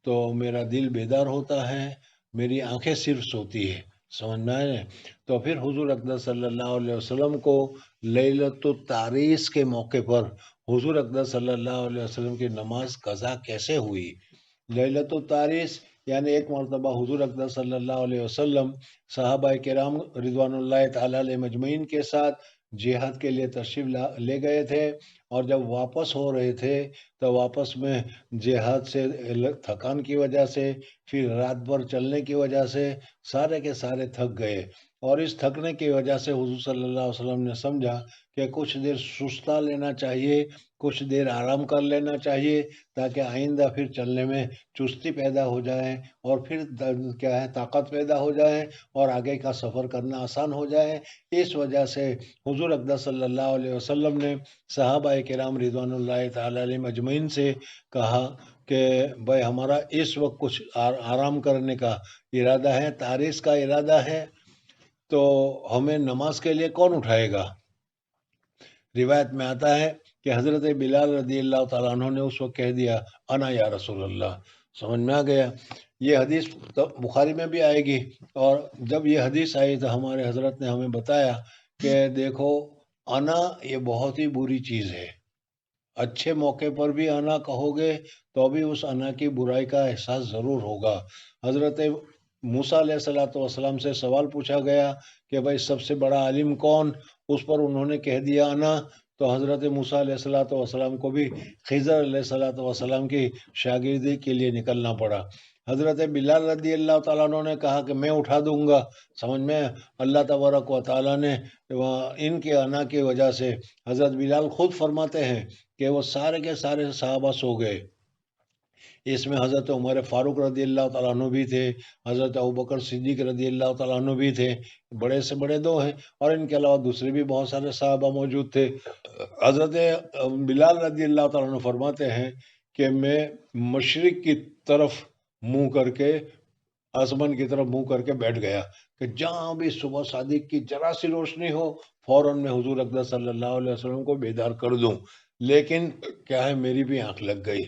تو میرا دل بیدار ہوتا ہے، میری آنکھیں صرف سوتی ہے۔ سمجھ میں آئے؟ تو پھر حضور اقدس صلی اللہ علیہ وسلم کو لیلۃ التعریس کے موقع پر حضور اقدس صلی اللہ علیہ وسلم کی نماز قضا کیسے ہوئی؟ لیلۃ التعریس یعنی ایک مرتبہ حضور اقدس صلی اللہ علیہ وسلم صحابہ کرام رضوان اللہ تعالیٰ علیہ مجمعین کے ساتھ جہاد کے لیے تشریف لے گئے تھے، اور جب واپس ہو رہے تھے تو واپس میں جہاد سے تھکان کی وجہ سے، پھر رات بھر چلنے کی وجہ سے سارے کے سارے تھک گئے، اور اس تھکنے کی وجہ سے حضور صلی اللہ علیہ وسلم نے سمجھا کہ کچھ دیر سستا لینا چاہیے، کچھ دیر آرام کر لینا چاہیے، تاکہ آئندہ پھر چلنے میں چستی پیدا ہو جائے، اور پھر کیا ہے طاقت پیدا ہو جائے، اور آگے کا سفر کرنا آسان ہو جائے۔ اس وجہ سے حضور اقدس صلی اللہ علیہ وسلم نے صحابہ کرام رضوان اللہ تعالیٰ علیہ مجمعین سے کہا کہ بھائی ہمارا اس وقت کچھ آرام کرنے کا ارادہ ہے، تعریس کا ارادہ ہے، تو ہمیں نماز کے لیے کون اٹھائے گا؟ روایت میں آتا ہے کہ حضرت بلال رضی اللہ تعالیٰ عنہ نے اس وقت کہہ دیا انا یا رسول اللہ۔ سمجھ میں آ گیا؟ یہ حدیث بخاری میں بھی آئے گی، اور جب یہ حدیث آئی تو ہمارے حضرت نے ہمیں بتایا کہ دیکھو انا یہ بہت ہی بری چیز ہے، اچھے موقع پر بھی انا کہو گے تو بھی اس انا کی برائی کا احساس ضرور ہوگا۔ حضرت موسیٰ علیہ السلام سے سوال پوچھا گیا کہ بھائی سب سے بڑا عالم کون؟ اس پر انہوں نے کہہ دیا انا، تو حضرت موسیٰ علیہ السلام کو بھی خضر علیہ السلام کی شاگردی کے لیے نکلنا پڑا۔ حضرت بلال رضی اللہ تعالیٰ عنہ نے کہا کہ میں اٹھا دوں گا۔ سمجھ میں؟ اللہ تبارک و تعالیٰ نے ان کے انا کی وجہ سے، حضرت بلال خود فرماتے ہیں کہ وہ سارے کے سارے صحابہ سو گئے۔ اس میں حضرت عمر فاروق رضی اللہ تعالیٰ عنہ بھی تھے، حضرت ابوبکر صدیق رضی اللہ تعالیٰ عنہ بھی تھے، بڑے سے بڑے دو ہیں، اور ان کے علاوہ دوسرے بھی بہت سارے صحابہ موجود تھے۔ حضرت بلال رضی اللہ تعالیٰ عنہ فرماتے ہیں کہ میں مشرق کی طرف منہ کر کے آسمان کی طرف منہ کر کے بیٹھ گیا کہ جہاں بھی صبح صادق کی ذرا سی روشنی ہو فوراً میں حضور اقدس صلی اللہ علیہ وسلم کو بیدار کر دوں. لیکن کیا ہے، میری بھی آنکھ لگ گئی،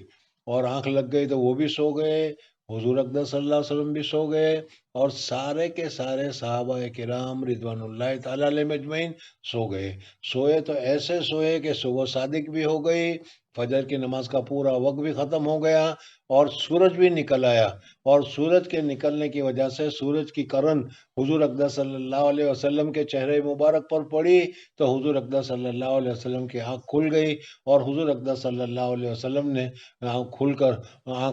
اور آنکھ لگ گئی تو وہ بھی سو گئے، حضور اقدس صلی اللہ علیہ وسلم بھی سو گئے، اور سارے کے سارے صحابہ کرام رضوان اللہ تعالیٰ علیہ مجمعین سو گئے. سوئے تو ایسے سوئے کہ صبح صادق بھی ہو گئی، فجر کی نماز کا پورا وقت بھی ختم ہو گیا، اور سورج بھی نکل آیا، اور سورج کے نکلنے کی وجہ سے سورج کی کرن حضور اقدس صلی اللہ علیہ وسلم کے چہرے مبارک پر پڑی، تو حضور اقدس صلی اللہ علیہ وسلم کی آنکھ کھل گئی، اور حضور اقدس صلی اللہ علیہ وسلم نے آنکھ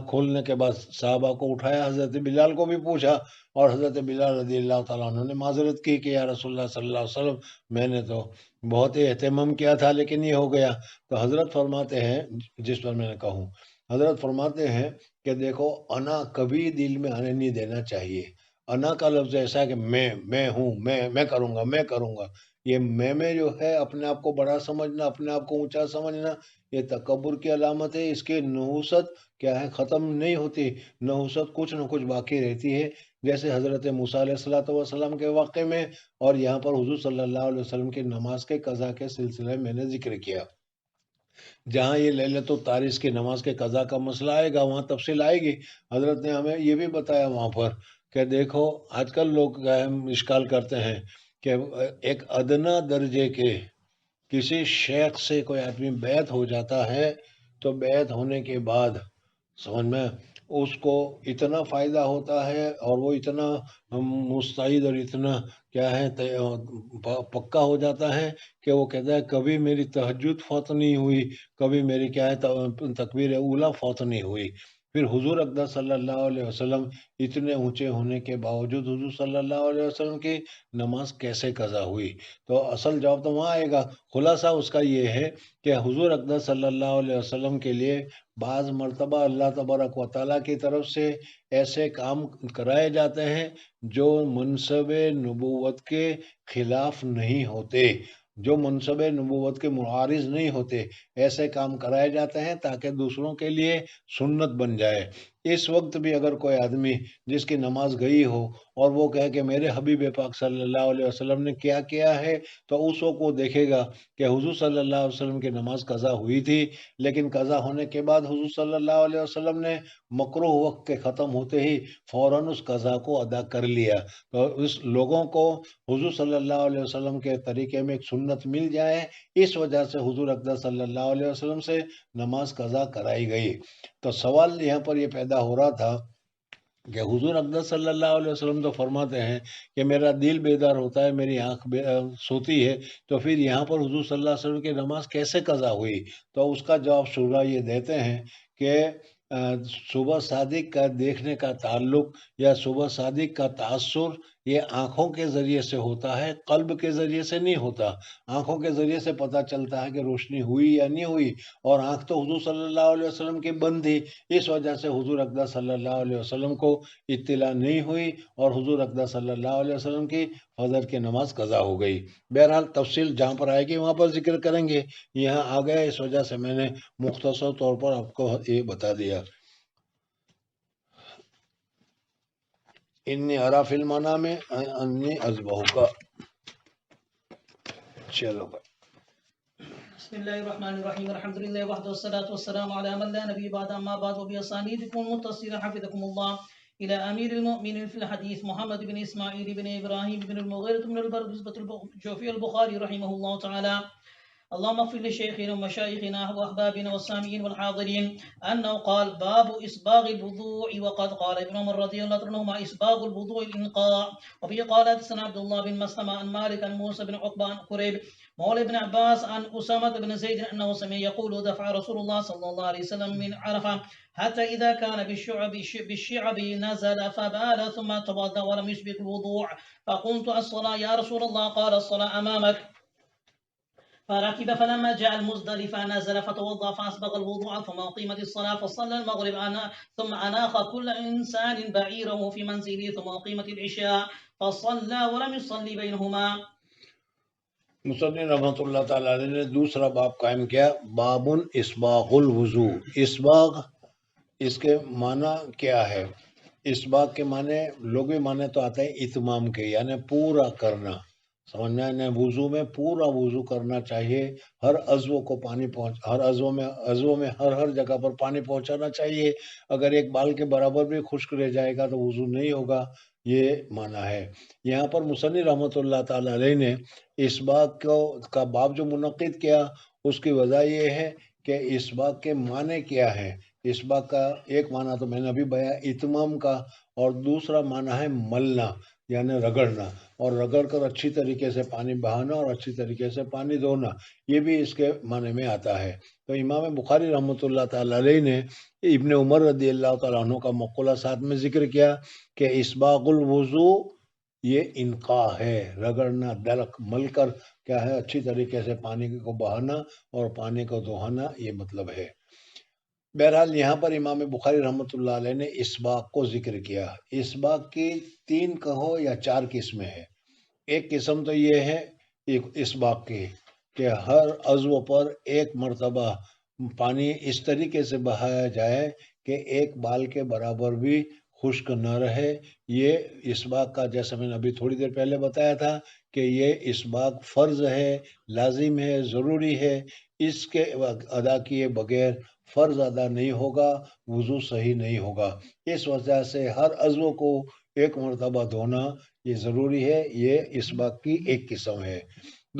کھولنے کے بعد صحابہ کو اٹھایا، حضرت بلال کو بھی پوچھا، اور حضرت بلال رضی اللہ تعالیٰ عنہ نے معذرت کی کہ یا رسول اللہ صلی اللہ علیہ وسلم، میں نے تو بہت ہی اہتمام کیا تھا لیکن یہ ہو گیا. تو حضرت فرماتے ہیں، جس پر میں نے کہوں، حضرت فرماتے ہیں کہ دیکھو، انا کبھی دل میں آنے نہیں دینا چاہیے. انا کا لفظ ایسا ہے کہ میں ہوں، میں کروں گا، میں کروں گا. یہ میں جو ہے، اپنے آپ کو بڑا سمجھنا، اپنے آپ کو اونچا سمجھنا، یہ تکبر کی علامت ہے. اس کی نحوست کیا ہے، ختم نہیں ہوتی. نحوست کچھ نہ کچھ باقی رہتی ہے، جیسے حضرت موسیٰ علیہ الصلوۃ والسلام کے واقعے میں، اور یہاں پر حضور صلی اللہ علیہ وسلم کی نماز کے قضا کے سلسلے میں نے ذکر کیا. جہاں یہ لیلۃ التعریض کی نماز کے قضا کا مسئلہ آئے گا وہاں تفصیل آئے گی. حضرت نے ہمیں یہ بھی بتایا وہاں پر کہ دیکھو، آج کل لوگ اشکال کرتے ہیں کہ ایک ادنا درجے کے کسی شیخ سے کوئی آدمی بیعت ہو جاتا ہے، تو بیعت ہونے کے بعد سمجھ میں اس کو اتنا فائدہ ہوتا ہے، اور وہ اتنا مستعد اور اتنا کیا ہے پکا ہو جاتا ہے کہ وہ کہتا ہے کبھی میری تہجد فوت نہیں ہوئی، کبھی میری کیا ہے تکبیر اولیٰ فوت نہیں ہوئی. پھر حضور اقدس صلی اللہ علیہ وسلم اتنے اونچے ہونے کے باوجود حضور صلی اللہ علیہ وسلم کی نماز کیسے قضا ہوئی؟ تو اصل جواب تو وہاں آئے گا. خلاصہ اس کا یہ ہے کہ حضور اقدس صلی اللہ علیہ وسلم کے لیے بعض مرتبہ اللہ تبارک و تعالیٰ کی طرف سے ایسے کام کرائے جاتے ہیں جو منصب نبوت کے خلاف نہیں ہوتے، جو منصب نبوت کے معارض نہیں ہوتے. ایسے کام کرائے جاتے ہیں تاکہ دوسروں کے لیے سنت بن جائے. اس وقت بھی اگر کوئی آدمی جس کی نماز گئی ہو اور وہ کہے کہ میرے حبیب پاک صلی اللہ علیہ وسلم نے کیا کیا ہے، تو اس وقت وہ دیکھے گا کہ حضور صلی اللہ علیہ وسلم کی نماز قضا ہوئی تھی، لیکن قضا ہونے کے بعد حضور صلی اللہ علیہ وسلم نے مکروہ وقت کے ختم ہوتے ہی فوراً اس قضا کو ادا کر لیا. تو اس لوگوں کو حضور صلی اللہ علیہ وسلم کے طریقے میں ایک سنت مل جائے، اس وجہ سے حضور اقدس صلی اللہ علیہ وسلم سے نماز قضا کرائی گئی. تو سوال یہاں پر یہ پیدا ہو رہا تھا کہ حضور اقدس صلی اللہ علیہ وسلم تو فرماتے ہیں کہ میرا دل بیدار ہوتا ہے، میری آنکھ سوتی ہے، تو پھر یہاں پر حضور صلی اللہ علیہ وسلم کی نماز کیسے قضا ہوئی؟ تو اس کا جواب شعراء یہ دیتے ہیں کہ صبح صادق کا دیکھنے کا تعلق یا صبح صادق کا تأثر یہ آنکھوں کے ذریعے سے ہوتا ہے، قلب کے ذریعے سے نہیں ہوتا. آنکھوں کے ذریعے سے پتہ چلتا ہے کہ روشنی ہوئی یا نہیں ہوئی، اور آنکھ تو حضور صلی اللہ علیہ وسلم کی بند تھی، اس وجہ سے حضور اقدس صلی اللہ علیہ وسلم کو اطلاع نہیں ہوئی، اور حضور اقدس صلی اللہ علیہ وسلم کی فجر کی نماز قضا ہو گئی. بہرحال تفصیل جہاں پر آئے گی وہاں پر ذکر کریں گے. یہاں آ گئے، اس وجہ سے میں نے مختصر طور پر آپ کو یہ بتا دیا. انی ارا فی المنام انی اذبحک. چلو بھائی. بسم الله الرحمن الرحيم الحمد لله وحده والصلاة والسلام على من لا نبي بعد أما بعد وبأسانيدكم المتصلة حفظكم الله إلى أمير المؤمنين في الحديث محمد بن إسماعيل بن إبراهيم بن المغيرة بن الجوفي البخاري رحمه الله تعالى. اللهم اغفر لشيخنا ومشايخنا واحبابنا والسامعين والحاضرين انه قال باب اسباغ الوضوء، وقد قال ابن عمر رضي الله عنهما اسباغ الوضوء الانقاء. وفي قال حدثنا عبد الله بن مسلمة عن مالك عن موسى بن عقبة عن قريب مولى ابن عباس عن أسامة بن زيد انه سمع يقول دفع رسول الله صلى الله عليه وسلم من عرفة حتى إذا كان بالشعب نزل فبال ثم توضأ ولم يسبق الوضوء، فقلت الصلاة يا رسول الله؟ قال الصلاة أمامك. فركب فلما جاء المزدلفة نزل فتوضأ فأسبغ الوضوء ثم أقيمت الصلاة فصلى المغرب ثم أناخ كل إنسان بعيره في منزله ثم أقيمت العشاء فصلى ولم يصلي بينهما. مصنف رحمۃ اللہ تعالیٰ علیہ نے دوسرا باب قائم کیا، بابن اسباغ الوضو. اسباغ اس کے معنی کیا ہے؟ اسباغ کے معنی لغوی معنی تو آتے ہیں اتمام کے، یعنی پورا کرنا، سمجھنا ہے، وضو میں پورا وضو کرنا چاہیے، ہر عضو کو پانی ہر عضو میں ہر جگہ پر پانی پہنچانا چاہیے، اگر ایک بال کے برابر بھی خشک رہ جائے گا تو وضو نہیں ہوگا، یہ معنی ہے۔ یہاں پر مصنف رحمۃ اللہ تعالی علیہ نے اسباغ کا باب جو منعقد کیا، اس کی وجہ یہ ہے کہ اسباغ کے معنی کیا ہے۔ اسباغ کا ایک معنی تو میں نے ابھی بیان اتمام کا، اور دوسرا معنی ہے ملنا، یعنی رگڑنا، اور رگڑ کر اچھی طریقے سے پانی بہانا اور اچھی طریقے سے پانی دھونا، یہ بھی اس کے معنی میں آتا ہے۔ تو امام بخاری رحمۃ اللہ تعالی علیہ نے ابن عمر رضی اللہ تعالیٰ عنہ کا مقولہ ساتھ میں ذکر کیا کہ اسباغ الوضو یہ انقاء ہے، رگڑنا، دلق مل کر کیا ہے اچھی طریقے سے پانی کو بہانا اور پانی کو دہانا، یہ مطلب ہے۔ بہرحال یہاں پر امام بخاری رحمۃ اللہ علیہ نے اسباغ کو ذکر کیا۔ اسباغ کی 3 کہو یا 4 قسمیں ہیں۔ ایک قسم تو یہ ہے اسباغ کی کہ ہر عضو پر ایک مرتبہ پانی اس طریقے سے بہایا جائے کہ ایک بال کے برابر بھی خشک نہ رہے، یہ اسباغ کا، جیسا میں نے ابھی تھوڑی دیر پہلے بتایا تھا کہ یہ اسباغ فرض ہے، لازم ہے، ضروری ہے، اس کے ادا کیے بغیر فرض ادا نہیں ہوگا، وضو صحیح نہیں ہوگا۔ اس وجہ سے ہر عضو کو ایک مرتبہ دھونا یہ ضروری ہے، یہ اسباغ کی ایک قسم ہے۔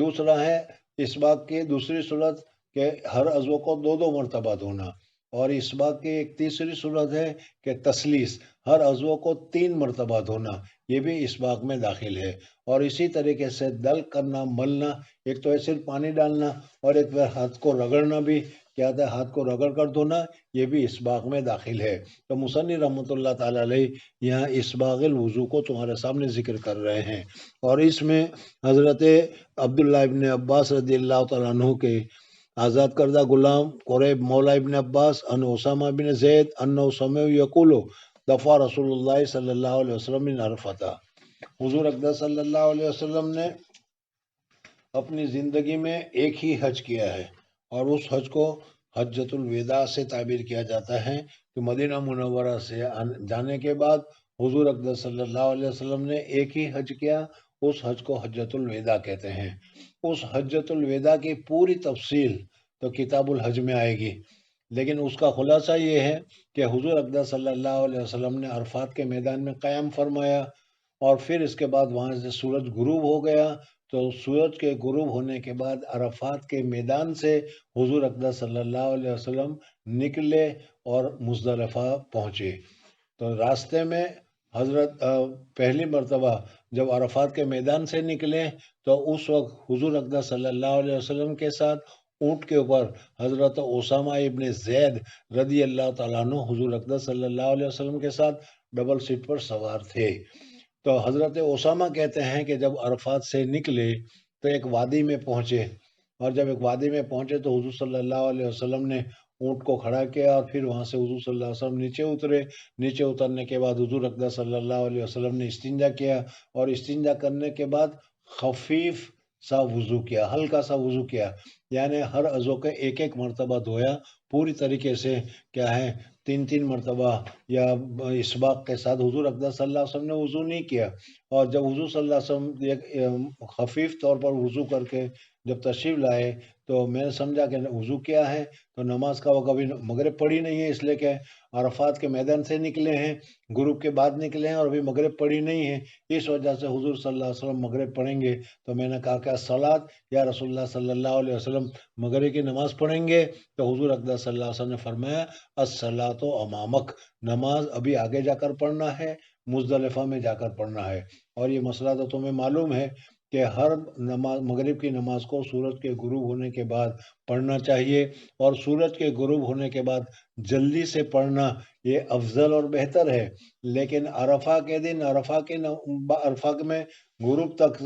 دوسرا ہے اسباغ کی دوسری صورت کہ ہر عضو کو 2 مرتبہ دھونا، اور اسباغ کی ایک تیسری صورت ہے کہ تسلیس، ہر عضو کو 3 مرتبہ دھونا، یہ بھی اسباغ میں داخل ہے۔ اور اسی طریقے سے دلق کرنا، ملنا، ایک تو ہے صرف پانی ڈالنا، اور ایک بار ہاتھ کو رگڑنا بھی کیا ہے، ہاتھ کو رگڑ کر دھونا، یہ بھی اسباغ میں داخل ہے۔ تو مصنف رحمۃ اللہ تعالی علیہ یہاں اسباغ الوضو کو تمہارے سامنے ذکر کر رہے ہیں، اور اس میں حضرت عبداللہ ابن عباس رضی اللہ تعالیٰ عنہ کے آزاد کردہ غلام قریب مولا ابن عباس ان اسامہ بن زید انہ سمع یقول دفع رسول اللہ صلی اللہ علیہ وسلم من عرفہ، حضور اقدس صلی اللہ علیہ وسلم نے اپنی زندگی میں ایک ہی حج کیا ہے، اور اس حج کو حجۃ الوداع سے تعبیر کیا جاتا ہے کہ مدینہ منورہ سے جانے کے بعد حضور اقدس صلی اللہ علیہ وسلم نے ایک ہی حج کیا، اس حج کو حجۃ الوداع کہتے ہیں۔ اس حجۃ الوداع کی پوری تفصیل تو کتاب الحج میں آئے گی، لیکن اس کا خلاصہ یہ ہے کہ حضور اقدس صلی اللہ علیہ وسلم نے عرفات کے میدان میں قیام فرمایا، اور پھر اس کے بعد وہاں سے سورج غروب ہو گیا، تو سورج کے غروب ہونے کے بعد عرفات کے میدان سے حضور اقدس صلی اللہ علیہ وسلم نکلے اور مزدلفہ پہنچے۔ تو راستے میں حضرت پہلی مرتبہ جب عرفات کے میدان سے نکلے تو اس وقت حضور اقدس صلی اللہ علیہ وسلم کے ساتھ اونٹ کے اوپر حضرت اسامہ ابن زید رضی اللہ تعالیٰ عنہ حضور اقدس صلی اللہ علیہ وسلم کے ساتھ ڈبل سیٹ پر سوار تھے۔ تو حضرت اسامہ کہتے ہیں کہ جب عرفات سے نکلے تو ایک وادی میں پہنچے، اور جب ایک وادی میں پہنچے تو حضور صلی اللہ علیہ وسلم نے اونٹ کو کھڑا کیا، اور پھر وہاں سے حضور صلی اللہ علیہ وسلم نیچے اترے۔ نیچے اترنے کے بعد حضور اقدس صلی اللہ علیہ وسلم نے استنجا کیا، اور استنجا کرنے کے بعد خفیف سا وضو کیا، ہلکا سا وضو کیا، یعنی ہر عضو کے ایک ایک مرتبہ دھویا، پوری طریقے سے کیا ہے 3 مرتبہ یا اسباغ کے ساتھ حضور اقدس صلی اللہ علیہ وسلم نے وضو نہیں کیا۔ اور جب حضور صلی اللہ علیہ وسلم ایک خفیف طور پر وضو کر کے جب تشریف لائے تو میں نے سمجھا کہ وضو کیا ہے، تو نماز کا وقت ابھی مغرب پڑھی نہیں ہے، اس لیے کہ عرفات کے میدان سے نکلے ہیں، غروب کے بعد نکلے ہیں، اور ابھی مغرب پڑھی نہیں ہے، اس وجہ سے حضور صلی اللہ علیہ وسلم مغرب پڑھیں گے۔ تو میں نے کہا کہ الصلاۃ یا رسول اللہ صلی اللہ علیہ وسلم مغرب کی نماز پڑھیں گے؟ تو حضور اقدس صلی اللہ علیہ وسلم نے فرمایا الصلاۃ امامک، نماز ابھی آگے جا کر پڑھنا ہے، مزدلفہ میں جا کر پڑھنا ہے۔ اور یہ مسئلہ تو تمہیں معلوم ہے کہ ہر نماز، مغرب کی نماز کو سورج کے غروب ہونے کے بعد پڑھنا چاہیے، اور سورج کے غروب ہونے کے بعد جلدی سے پڑھنا یہ افضل اور بہتر ہے۔ لیکن عرفہ کے دن عرفہ میں غروب تک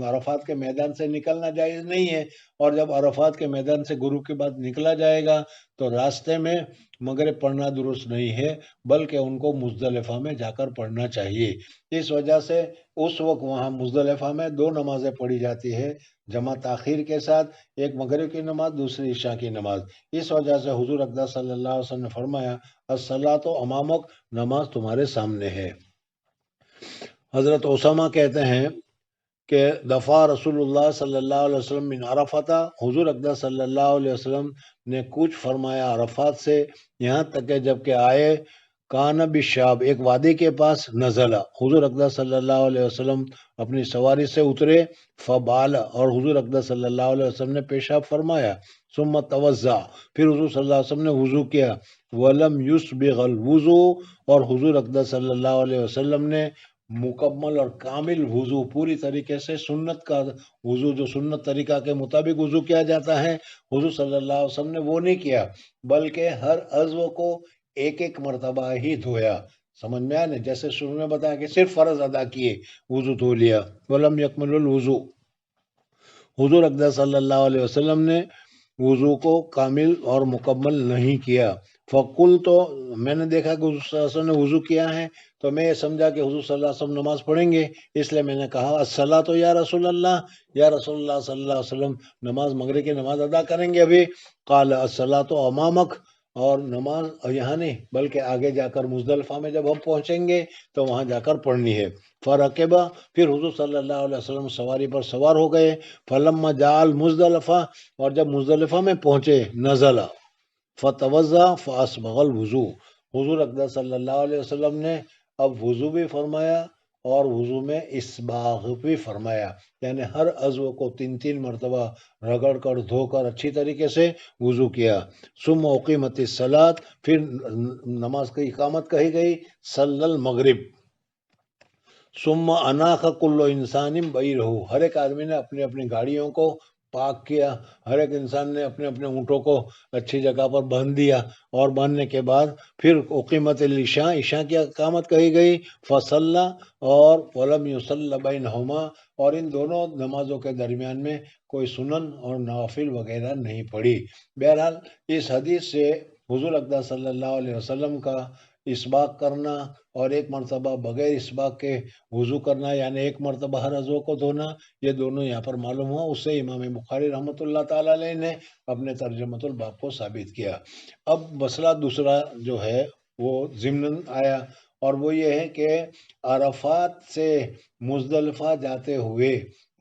عرفات کے میدان سے نکلنا جائز نہیں ہے، اور جب عرفات کے میدان سے غروب کے بعد نکلا جائے گا تو راستے میں مغرب پڑھنا درست نہیں ہے، بلکہ ان کو مزدلفہ میں جا کر پڑھنا چاہیے۔ اس وجہ سے اس وقت وہاں مزدلفہ میں 2 نمازیں پڑھی جاتی ہے، جمع تاخیر کے ساتھ، ایک مغرب کی نماز دوسری عشاء کی نماز۔ اس وجہ سے حضور اقدس صلی اللہ علیہ وسلم نے فرمایا الصلاۃ امامک، نماز تمہارے سامنے ہے۔ حضرت اسامہ کہتے ہیں کہ دفع رسول اللہ صلی اللہ علیہ وسلم من عرفات، حضور اقدس صلی اللہ علیہ وسلم نے کچھ فرمایا عرفات سے، یہاں تک کہ جب کہ آئے کان بالشاب، ایک وادی کے پاس، نزل، حضور اقدس صلی اللہ علیہ وسلم اپنی سواری سے اترے، فبال، اور حضور اقدس صلی اللہ علیہ وسلم نے پیشاب فرمایا، ثم توضع، پھر حضور صلی اللہ علیہ وسلم نے وضو کیا، ولم یسبغ الوضو، اور حضور اقدس صلی اللہ علیہ وسلم نے مکمل اور کامل وضو، پوری طریقے سے سنت کا وضو، جو سنت طریقہ کے مطابق وضو کیا جاتا ہے، حضور صلی اللہ علیہ وسلم نے وہ نہیں کیا، بلکہ ہر عضو کو ایک ایک مرتبہ ہی دھویا۔ سمجھ میں آیا نا؟ جیسے شروع میں بتایا کہ صرف فرض ادا کیے، وضو دھو لیا، ولم یکمل الوضو، حضور اقدس صلی اللہ علیہ وسلم نے وضو کو کامل اور مکمل نہیں کیا۔ فقل، تو میں نے دیکھا کہ حضور صلی اللہ علیہ وسلم نے وضو کیا ہے، تو میں یہ سمجھا کہ حضور صلی اللہ علیہ وسلم نماز پڑھیں گے، اس لیے میں نے کہا الصلاۃ یا رسول اللہ، یا رسول اللہ صلی اللہ علیہ وسلم نماز مغرب کی نماز ادا کریں گے ابھی؟ قال الصلاۃ امامک، اور نماز یہاں نہیں بلکہ آگے جا کر مزدلفہ میں جب ہم پہنچیں گے تو وہاں جا کر پڑھنی ہے۔ فرکبہ، پھر حضور صلی اللہ علیہ وسلم سواری پر سوار ہو گئے، فلما جعل مزدلفہ، اور جب مزدلفہ میں پہنچے، نزل فتوضا فاسبغ الوضو، حضور اقدس صلی اللہ علیہ وسلم نے اب وضو بھی فرمایا اور وضو میں اسباغ بھی فرمایا، یعنی ہر عضو کو تین تین مرتبہ رگڑ کر دھو کر اچھی طریقے سے وضو کیا۔ ثم اقیمت الصلاۃ، پھر نماز کی اقامت کہی گئی، صلی المغرب، ثم اناخ کل انسان بعیرہ، ہر ایک آدمی نے اپنی اپنی گاڑیوں کو پاک کیا، ہر ایک انسان نے اپنے اپنے اونٹوں کو اچھی جگہ پر باندھ دیا، اور باندھنے کے بعد پھر اقیمت العشاء، عشاء کی اقامت کہی گئی، فصلی، اور ولم یصلی بینہما، اور ان دونوں نمازوں کے درمیان میں کوئی سنن اور نوافل وغیرہ نہیں پڑھی۔ بہرحال اس حدیث سے حضور اقدس صلی اللہ علیہ وسلم کا اسباغ کرنا اور ایک مرتبہ بغیر اسباغ کے وضو کرنا، یعنی ایک مرتبہ ہر عضو کو دھونا، یہ دونوں یہاں پر معلوم ہوا، اس سے امام بخاری رحمۃ اللہ تعالیٰ علیہ نے اپنے ترجمۃ الباب کو ثابت کیا۔ اب مسئلہ دوسرا جو ہے وہ ضمن آیا، اور وہ یہ ہے کہ عرفات سے مزدلفہ جاتے ہوئے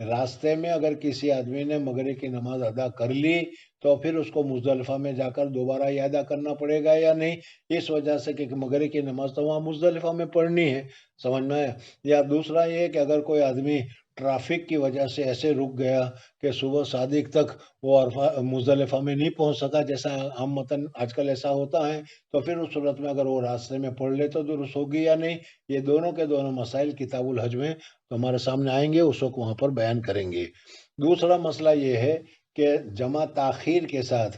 راستے میں اگر کسی آدمی نے مغرب کی نماز ادا کر لی تو پھر اس کو مزدلفہ میں جا کر دوبارہ یہ ادا کرنا پڑے گا یا نہیں، اس وجہ سے کہ مغرب کی نماز تو وہاں مزدلفہ میں پڑھنی ہے، سمجھ میں آیا؟ یا دوسرا یہ کہ اگر کوئی آدمی ٹریفک کی وجہ سے ایسے رک گیا کہ صبح صادق تک وہ مزدلفہ میں نہیں پہنچ سکا، جیسا عامةً آج کل ایسا ہوتا ہے، تو پھر اس صورت میں اگر وہ راستے میں پڑھ لے تو درست ہوگی یا نہیں، یہ دونوں کے دونوں مسائل کتاب الحج میں ہمارے سامنے آئیں گے، اس وقت وہاں پر بیان کریں گے۔ دوسرا مسئلہ یہ ہے کہ جمع تاخیر کے ساتھ،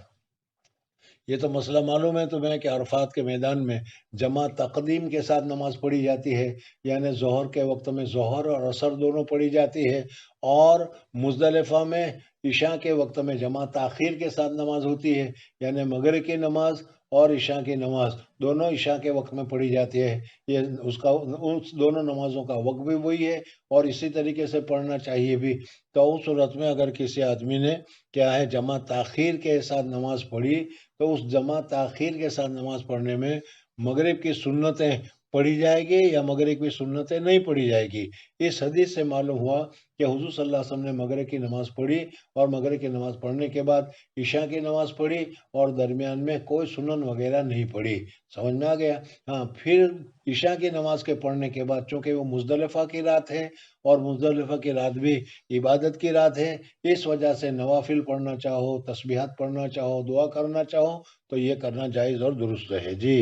یہ تو مسئلہ معلوم ہے تمہیں کہ عرفات کے میدان میں جمع تقدیم کے ساتھ نماز پڑھی جاتی ہے، یعنی ظہر کے وقت میں ظہر اور عصر دونوں پڑھی جاتی ہے، اور مزدلفہ میں عشاء کے وقت میں جمع تاخیر کے ساتھ نماز ہوتی ہے، یعنی مغرب کی نماز اور عشاء کی نماز دونوں عشاء کے وقت میں پڑھی جاتی ہے، یہ اس دونوں نمازوں کا وقت بھی وہی ہے اور اسی طریقے سے پڑھنا چاہیے بھی۔ تو اس صورت میں اگر کسی آدمی نے کیا ہے جمع تاخیر کے ساتھ نماز پڑھی تو اس جمع تاخیر کے ساتھ نماز پڑھنے میں مغرب کی سنتیں پڑھی جائے گی یا مغرب کی سنتیں نہیں پڑھی جائے گی۔ اس حدیث سے معلوم ہوا کہ حضور صلی اللہ علیہ وسلم نے مغرب کی نماز پڑھی اور مغرب کی نماز پڑھنے کے بعد عشاء کی نماز پڑھی اور درمیان میں کوئی سنن وغیرہ نہیں پڑھی، سمجھ میں آ گیا؟ ہاں، پھر عشاء کی نماز کے پڑھنے کے بعد چونکہ وہ مزدلفہ کی رات ہے اور مزدلفہ کی رات بھی عبادت کی رات ہے، اس وجہ سے نوافل پڑھنا چاہو، تسبیحات پڑھنا چاہو، دعا کرنا چاہو تو یہ کرنا جائز اور درست ہے۔ جی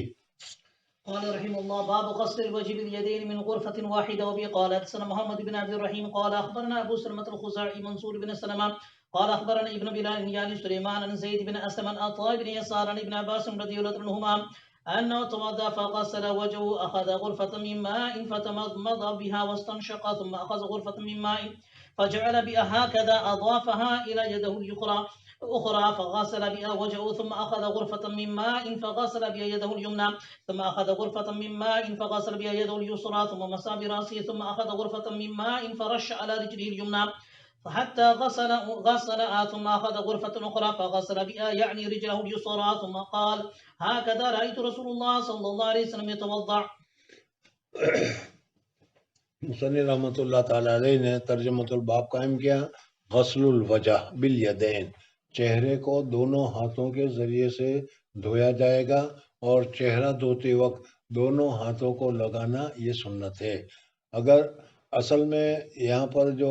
قال رحمه الله باب غسل الوجه باليدين من غرفة واحدة. وبه قال حدثنا محمد بن عبد الرحيم قال أخبرنا أبو سلمة الخزاعي منصور بن سلمة قال أخبرنا ابن بلال يعني سليمان عن زيد بن أسلم عن عطاء بن يسار عن ابن عباس رضي الله عنهما أنه توضأ فغسل وجهه، أخذ غرفة من ماء فتمضمض بها واستنشق، ثم أخذ غرفة من ماء فجعل بها هكذا أضافها إلى يده الأخرى فغسل بها وجهه، ثم أخذ غرفة من ماء فغسل بها يده اليمنى، ثم أخذ غرفة من ماء فغسل بها يده اليسرى، ثم مسح برأسه، ثم أخذ غرفة من ماء فرش على رجله اليمنى، حتى غسل ثم أخذ غرفة أخرى فغسل بها يعني رجله اليسرى ثم قال هكذا رأيت رسول الله صلى الله عليه وسلم يتوضأ. مصنف رحمۃ اللہ تعالیٰ علیہ نے ترجمۃ الباب قائم کیا، غسل الوجہ بالیدین، چہرے کو دونوں ہاتھوں کے ذریعے سے دھویا جائے گا، اور چہرہ دھوتے وقت دونوں ہاتھوں کو لگانا یہ سنت ہے۔ اگر اصل میں یہاں پر جو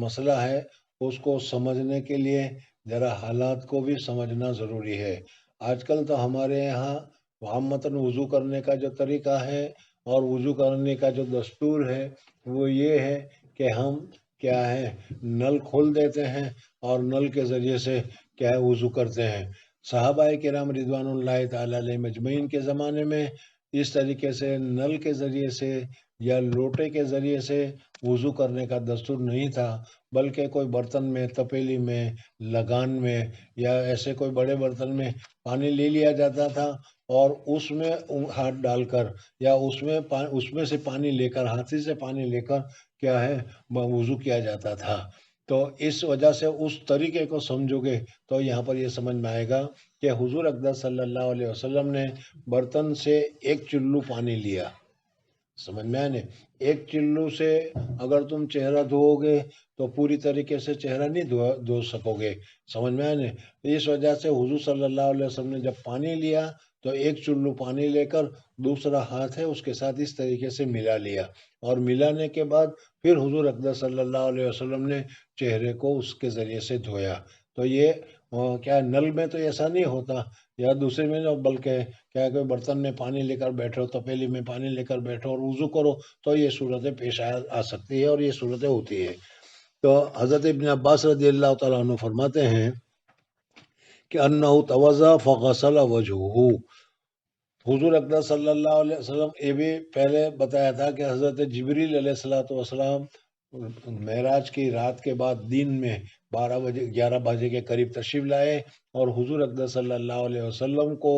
مسئلہ ہے اس کو سمجھنے کے لیے ذرا حالات کو بھی سمجھنا ضروری ہے۔ آج کل تو ہمارے یہاں عامةً وضو کرنے کا جو طریقہ ہے اور وضو کرنے کا جو دستور ہے وہ یہ ہے کہ ہم کیا ہے نل کھول دیتے ہیں اور نل کے ذریعے سے کیا ہے وضو کرتے ہیں۔ صحابہ کرام رضوان اللہ تعالیٰ علیہ مجمعین کے زمانے میں اس طریقے سے نل کے ذریعے سے یا لوٹے کے ذریعے سے وضو کرنے کا دستور نہیں تھا، بلکہ کوئی برتن میں، تپیلی میں، لگان میں یا ایسے کوئی بڑے برتن میں پانی لے لیا جاتا تھا اور اس میں ہاتھ ڈال کر یا اس میں سے پانی لے کر، ہاتھ سے پانی لے کر کیا ہے وضو کیا جاتا تھا۔ تو اس وجہ سے اس طریقے کو سمجھو گے تو یہاں پر یہ سمجھ میں آئے گا کہ حضور اقدس صلی اللہ علیہ وسلم نے برتن سے ایک چلو پانی لیا۔ سمجھ میں آنے ایک چلو سے اگر تم چہرہ دھو گے تو پوری طریقے سے چہرہ نہیں دھو سکو گے، سمجھ میں آنے۔ اس وجہ سے حضور صلی اللہ علیہ وسلم نے جب پانی لیا تو ایک چلو پانی لے کر دوسرا ہاتھ ہے اس کے ساتھ اس طریقے سے ملا لیا، اور ملانے کے بعد پھر حضور اقدس صلی اللہ علیہ وسلم نے چہرے کو اس کے ذریعے سے دھویا۔ تو یہ کیا نل میں تو ایسا نہیں ہوتا یا دوسرے میں، بلکہ کیا کوئی برتن میں پانی لے کر بیٹھو، تپیلی میں پانی لے کر بیٹھو اور وضو کرو تو یہ صورتیں پیش آ سکتی ہے اور یہ صورتیں ہوتی ہے۔ تو حضرت ابن عباس رضی اللہ تعالیٰ عنہ فرماتے ہیں کہ انہ توضا فغسل وجہہ، حضور اقدس صلی اللہ علیہ وسلم، یہ بھی پہلے بتایا تھا کہ حضرت جبریل علیہ السلام معراج کی رات کے بعد دن میں 11 بجے کے قریب تشریف لائے اور حضور اقدس صلی اللہ علیہ وسلم کو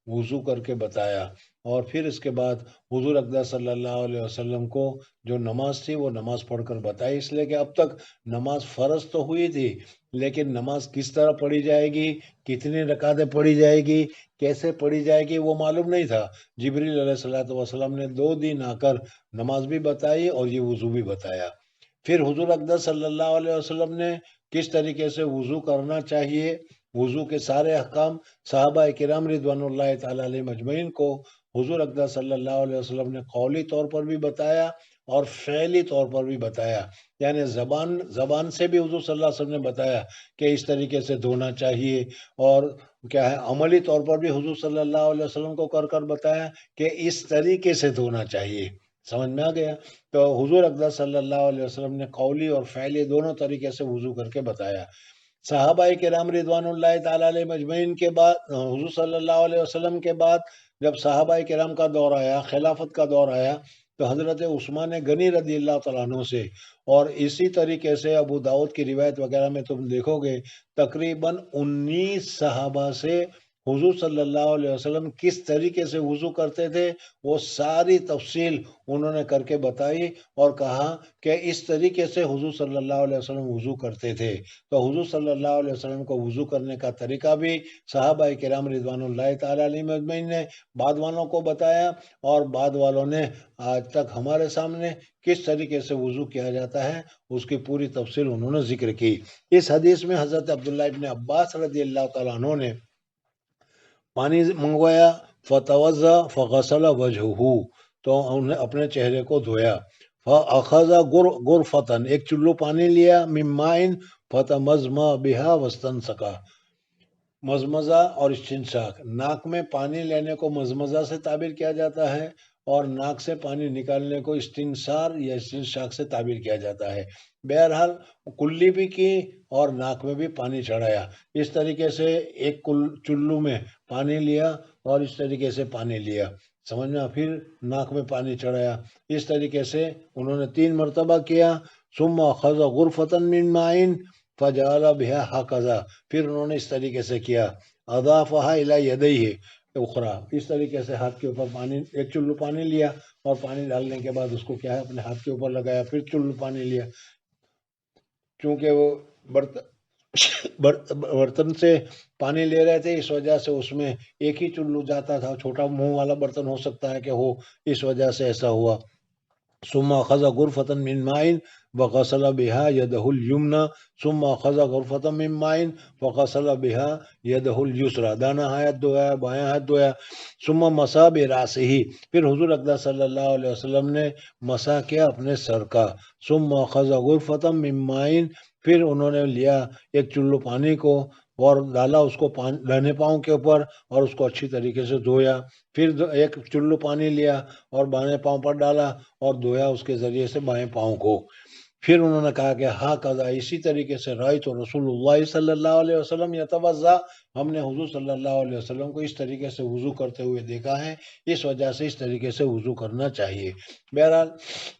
وضو کر کے بتایا، اور پھر اس کے بعد حضور اقدس صلی اللہ علیہ وسلم کو جو نماز تھی وہ نماز پڑھ کر بتائی، اس لیے کہ اب تک نماز فرض تو ہوئی تھی لیکن نماز کس طرح پڑھی جائے گی، کتنی رکعتیں پڑھی جائے گی، کیسے پڑھی جائے گی وہ معلوم نہیں تھا۔ جبریل علیہ السلام نے 2 دن آ کر نماز بھی بتائی اور یہ وضو بھی بتایا۔ پھر حضور اقدس صلی اللہ علیہ وسلم نے کس طریقے سے وضو کرنا چاہیے، وضو کے سارے احکام صحابہ کرام رضوان اللہ تعالیٰ علیہ مجمعین کو حضور اقدس صلی اللہ علیہ وسلم نے قولی طور پر بھی بتایا اور فعلی طور پر بھی بتایا، یعنی زبان سے بھی حضور صلی اللہ علیہ وسلم نے بتایا کہ اس طریقے سے دھونا چاہیے، اور کیا ہے عملی طور پر بھی حضور صلی اللہ علیہ وسلم کو کر بتایا کہ اس طریقے سے دھونا چاہیے۔ سمجھ میں آ گیا؟ تو حضور اقدس صلی اللہ علیہ وسلم نے قولی اور فعلی دونوں طریقے سے وضو کر کے بتایا۔ صحابہ کرام رضوان اللہ تعالیٰ علیہ مجمعین کے بعد، حضور صلی اللہ علیہ وسلم کے بعد جب صحابہ کرام کا دور آیا، خلافت کا دور آیا، تو حضرت عثمان غنی رضی اللہ تعالیٰ عنہ سے، اور اسی طریقے سے ابو داؤد کی روایت وغیرہ میں تم دیکھو گے تقریباً 19 صحابہ سے حضور صلی اللہ علیہ وسلم کس طریقے سے وضو کرتے تھے وہ ساری تفصیل انہوں نے کر کے بتائی اور کہا کہ اس طریقے سے حضور صلی اللہ علیہ وسلم وضو کرتے تھے۔ تو حضور صلی اللہ علیہ وسلم کو وضو کرنے کا طریقہ بھی صحابہ کرام رضوان اللہ تعالیٰ علیہ مجمعین نے بعد والوں کو بتایا، اور بعد والوں نے آج تک ہمارے سامنے کس طریقے سے وضو کیا جاتا ہے اس کی پوری تفصیل انہوں نے ذکر کی۔ اس حدیث میں حضرت عبداللہ ابن عباس رضی اللہ تعالیٰ عنہ نے پانی منگوایا، فتوضا فغسل وجہہ، تو انہوں نے اپنے چہرے کو دھویا، فاخذ غرفۃ، ایک چلو پانی لیا، من ماء فتمضمض بها واستنشق، مزمزہ اور استنشاق، ناک میں پانی لینے کو مزمزہ سے تعبیر کیا جاتا ہے اور ناک سے پانی نکالنے کو استنثار یا استنشاق سے تعبیر کیا جاتا ہے۔ بہرحال کلی بھی کی اور ناک میں بھی پانی چڑھایا، اس طریقے سے ایک چلو میں پانی لیا اور اس طریقے سے پانی لیا، سمجھنا، پھر ناک میں پانی چڑھایا، اس طریقے سے انہوں نے 3 مرتبہ کیا۔ ثم اخذ غرفۃ من ماء فجعل بها هكذا، پھر انہوں نے اس طریقے سے کیا، اضافها الى يديه اخرى، اس طریقے سے ہاتھ کے اوپر پانی، ایک چلو پانی لیا اور پانی ڈالنے کے بعد اس کو کیا ہے اپنے ہاتھ کے اوپر لگایا، پھر چلو پانی لیا، چونکہ وہ برتن سے پانی لے رہے تھے، اس وجہ سے اس میں ایک ہی چلو جاتا تھا، چھوٹا منہ والا برتن ہو سکتا ہے کہ ہو، اس وجہ سے ایسا ہوا۔ ثم اخذ غرفة من ماء وغسل بها يده اليمنى ثم اخذ غرفة من ماء وغسل بها يده اليسرى، دانا ہاتھ دھویا، بایاں ہاتھ دھویا۔ ثم مسح براسه، پھر حضور اقدس صلی اللہ علیہ وسلم نے مسح کیا اپنے سر کا۔ ثم اخذ غرفة من ماء، پھر انہوں نے لیا ایک چلو پانی کو اور ڈالا اس کو داہنے پاؤں کے اوپر اور اس کو اچھی طریقے سے دھویا۔ پھر ایک چلو پانی لیا اور بائیں پاؤں پر ڈالا اور دھویا اس کے ذریعے سے بائیں پاؤں کو۔ پھر انہوں نے کہا کہ ہاں قضا، اسی طریقے سے رأیت رسول اللہ صلی اللہ علیہ وسلم یتوضا، ہم نے حضور صلی اللہ علیہ وسلم کو اس طریقے سے وضو کرتے ہوئے دیکھا ہے، اس وجہ سے اس طریقے سے وضو کرنا چاہیے۔ بہرحال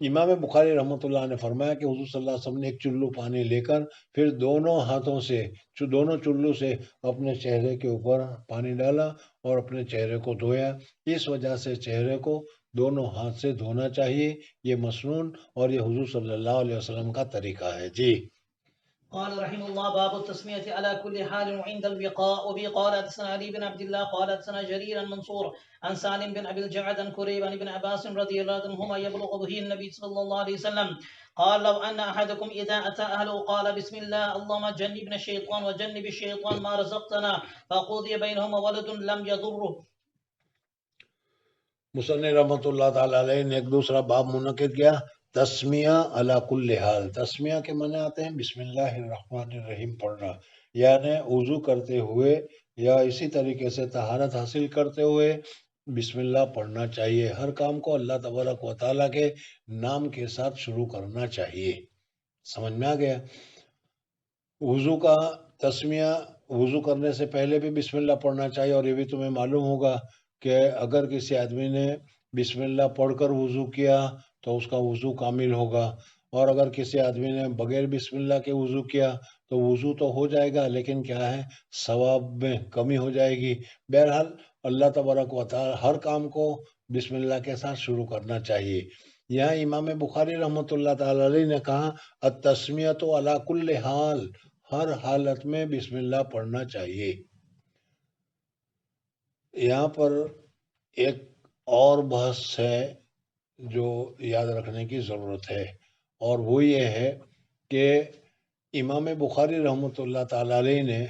امام بخاری رحمۃ اللہ نے فرمایا کہ حضور صلی اللہ علیہ وسلم نے ایک چلو پانی لے کر پھر دونوں ہاتھوں سے، دونوں چلو سے اپنے چہرے کے اوپر پانی ڈالا اور اپنے چہرے کو دھویا۔ اس وجہ سے چہرے کو دونوں ہاتھ سے دھونا چاہیے، یہ مسنون اور یہ حضور صلی اللہ علیہ وسلم کا طریقہ ہے۔ جی قال رحمه الله باب التسمية على كل حال وعند الوقاء. وبه قال حدثنا علي بن عبد الله قال حدثنا جرير منصور عن سالم بن ابي الجعد عن كريب عن ابن عباس رضي الله عنهما يبلغ به النبي صلى الله عليه وسلم قال لو ان احدكم اذا اتى اهله قال بسم الله اللهم جنبنا الشيطان وجنب الشيطان ما رزقتنا فقضي بينهما ولد لم يضره. مصنف رحمۃ اللہ تعالی علیہ نے ایک دوسرا باب منعقد کیا، تسمیہ علی کل حال۔ تسمیہ کے معنی آتے ہیں بسم اللہ الرحمن الرحیم پڑھنا، یعنی وضو کرتے ہوئے یا اسی طریقے سے طہارت حاصل کرتے ہوئے بسم اللہ پڑھنا چاہیے۔ ہر کام کو اللہ تبارک و تعالیٰ کے نام کے ساتھ شروع کرنا چاہیے۔ سمجھ میں آ گیا؟ وضو کا تسمیہ، وضو کرنے سے پہلے بھی بسم اللہ پڑھنا چاہیے، اور یہ بھی تمہیں معلوم ہوگا کہ اگر کسی آدمی نے بسم اللہ پڑھ کر وضو کیا تو اس کا وضو کامل ہوگا، اور اگر کسی آدمی نے بغیر بسم اللہ کے وضو کیا تو وضو تو ہو جائے گا لیکن کیا ہے، ثواب میں کمی ہو جائے گی۔ بہرحال اللہ تبارک و تعالی ہر کام کو بسم اللہ کے ساتھ شروع کرنا چاہیے۔ یہاں امام بخاری رحمۃ اللہ تعالی علیہ نے کہا التسمیۃ علی کل حال، ہر حالت میں بسم اللہ پڑھنا چاہیے۔ یہاں پر ایک اور بحث ہے جو یاد رکھنے کی ضرورت ہے، اور وہ یہ ہے کہ امام بخاری رحمۃ اللہ تعالی علیہ نے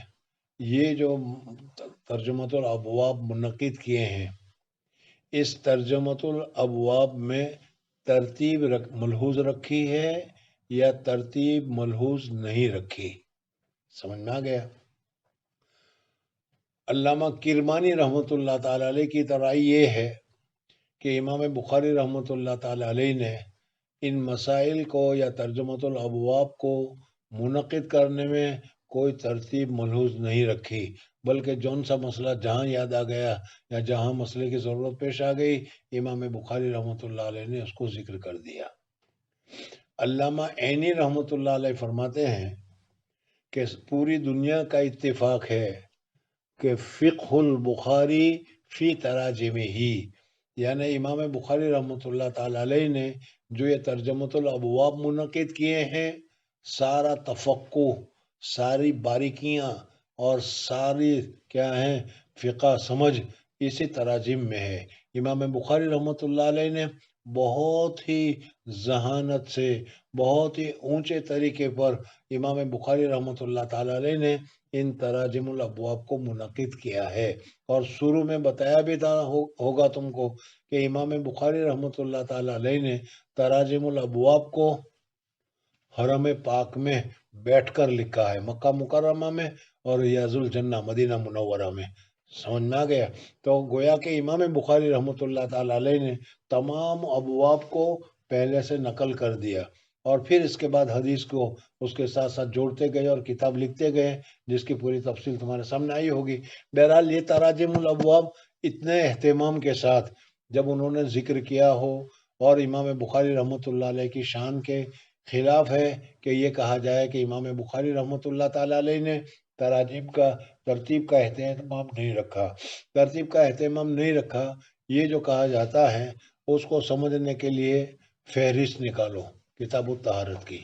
یہ جو ترجمۃ الابواب منعقد کیے ہیں، اس ترجمۃ الابواب میں ترتیب ملحوظ رکھی ہے یا ترتیب ملحوظ نہیں رکھی؟ سمجھ میں آ گیا؟ علامہ کرمانی رحمۃ اللہ تعالی علیہ کی طرح یہ ہے کہ امام بخاری رحمۃ اللہ تعالی علیہ نے ان مسائل کو یا ترجمۃ الابواب کو منعقد کرنے میں کوئی ترتیب ملحوظ نہیں رکھی، بلکہ جون سا مسئلہ جہاں یاد آ گیا یا جہاں مسئلے کی ضرورت پیش آ گئی، امام بخاری رحمۃ اللہ علیہ نے اس کو ذکر کر دیا۔ علامہ عینی رحمۃ اللہ علیہ فرماتے ہیں کہ پوری دنیا کا اتفاق ہے کہ فقہ البخاری فی تراجمہ ہی، یعنی امام بخاری رحمۃ اللہ تعالی علیہ نے جو یہ ترجمۃ الابواب منعقد کیے ہیں، سارا تفقہ، ساری باریکیاں اور ساری کیا ہیں فقہ سمجھ اسی تراجم میں ہے۔ امام بخاری رحمۃ اللہ علیہ نے بہت ہی ذہانت سے، بہت ہی اونچے طریقے پر امام بخاری رحمۃ اللہ تعالی علیہ نے ان تراجم الابواب کو منعقد کیا ہے۔ اور شروع میں بتایا بھی تھا ہوگا تم کو کہ امام بخاری رحمۃ اللہ تعالی علیہ نے تراجم الابواب کو حرم پاک میں بیٹھ کر لکھا ہے، مکہ مکرمہ میں اور ریاض الجنہ مدینہ منورہ میں۔ سمجھ میں آ گیا؟ تو گویا کہ امام بخاری رحمۃ اللہ تعالی علیہ نے تمام ابواب کو پہلے سے نقل کر دیا، اور پھر اس کے بعد حدیث کو اس کے ساتھ ساتھ جوڑتے گئے اور کتاب لکھتے گئے، جس کی پوری تفصیل تمہارے سامنے آئی ہوگی۔ بہرحال یہ تراجم الابواب اتنے اہتمام کے ساتھ جب انہوں نے ذکر کیا ہو، اور امام بخاری رحمۃ اللہ علیہ کی شان کے خلاف ہے کہ یہ کہا جائے کہ امام بخاری رحمۃ اللہ تعالی علیہ نے تراجم کا ترتیب کا اہتمام نہیں رکھا۔ ترتیب کا اہتمام نہیں رکھا یہ جو کہا جاتا ہے، اس کو سمجھنے کے لیے فہرست نکالو کتاب الطہارت کی۔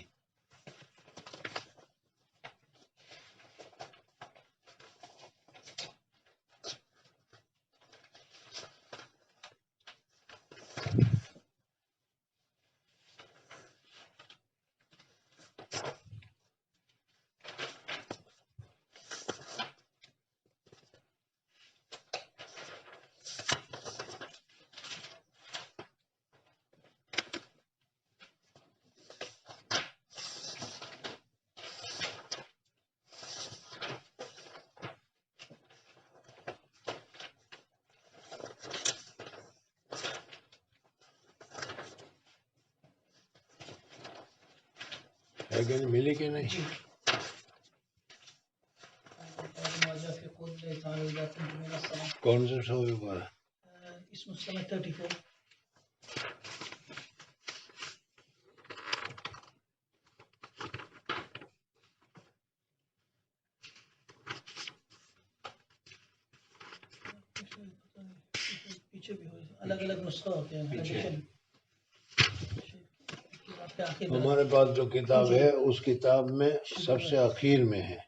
ہے کہ نہیں ملی کہ نہیں؟ جی کون سے صوبے پر ہے؟ اس میں 34 پیچھے بھی الگ الگ نسخہ ہوتے ہیں ہمارے پاس جو کتاب ہے اس کتاب میں سب سے اخیر میں ہے.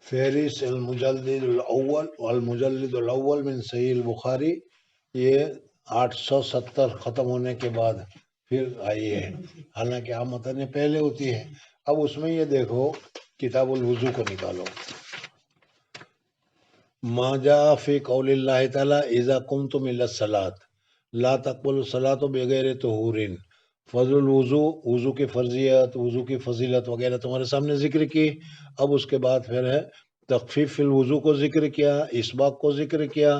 فہرست المجلد الاول والمجلد الاول من صحیح البخاری، یہ 870 ختم ہونے کے بعد پھر آئی ہے، حالانکہ عام متن پہلے ہوتی ہے. اب اس میں یہ دیکھو کتاب الوضو کو نکالو. ما جاء فی قول اللہ تعالی اذا قمتم الی الصلاۃ لا تقبلوا الصلاۃ بغیر طہور. فضل الوضو، وضو کی فرضیت، وضو کی فضیلت وغیرہ تمہارے سامنے ذکر کی. اب اس کے بعد پھر ہے تخفیف الوضو کو ذکر کیا، اسباغ کو ذکر کیا،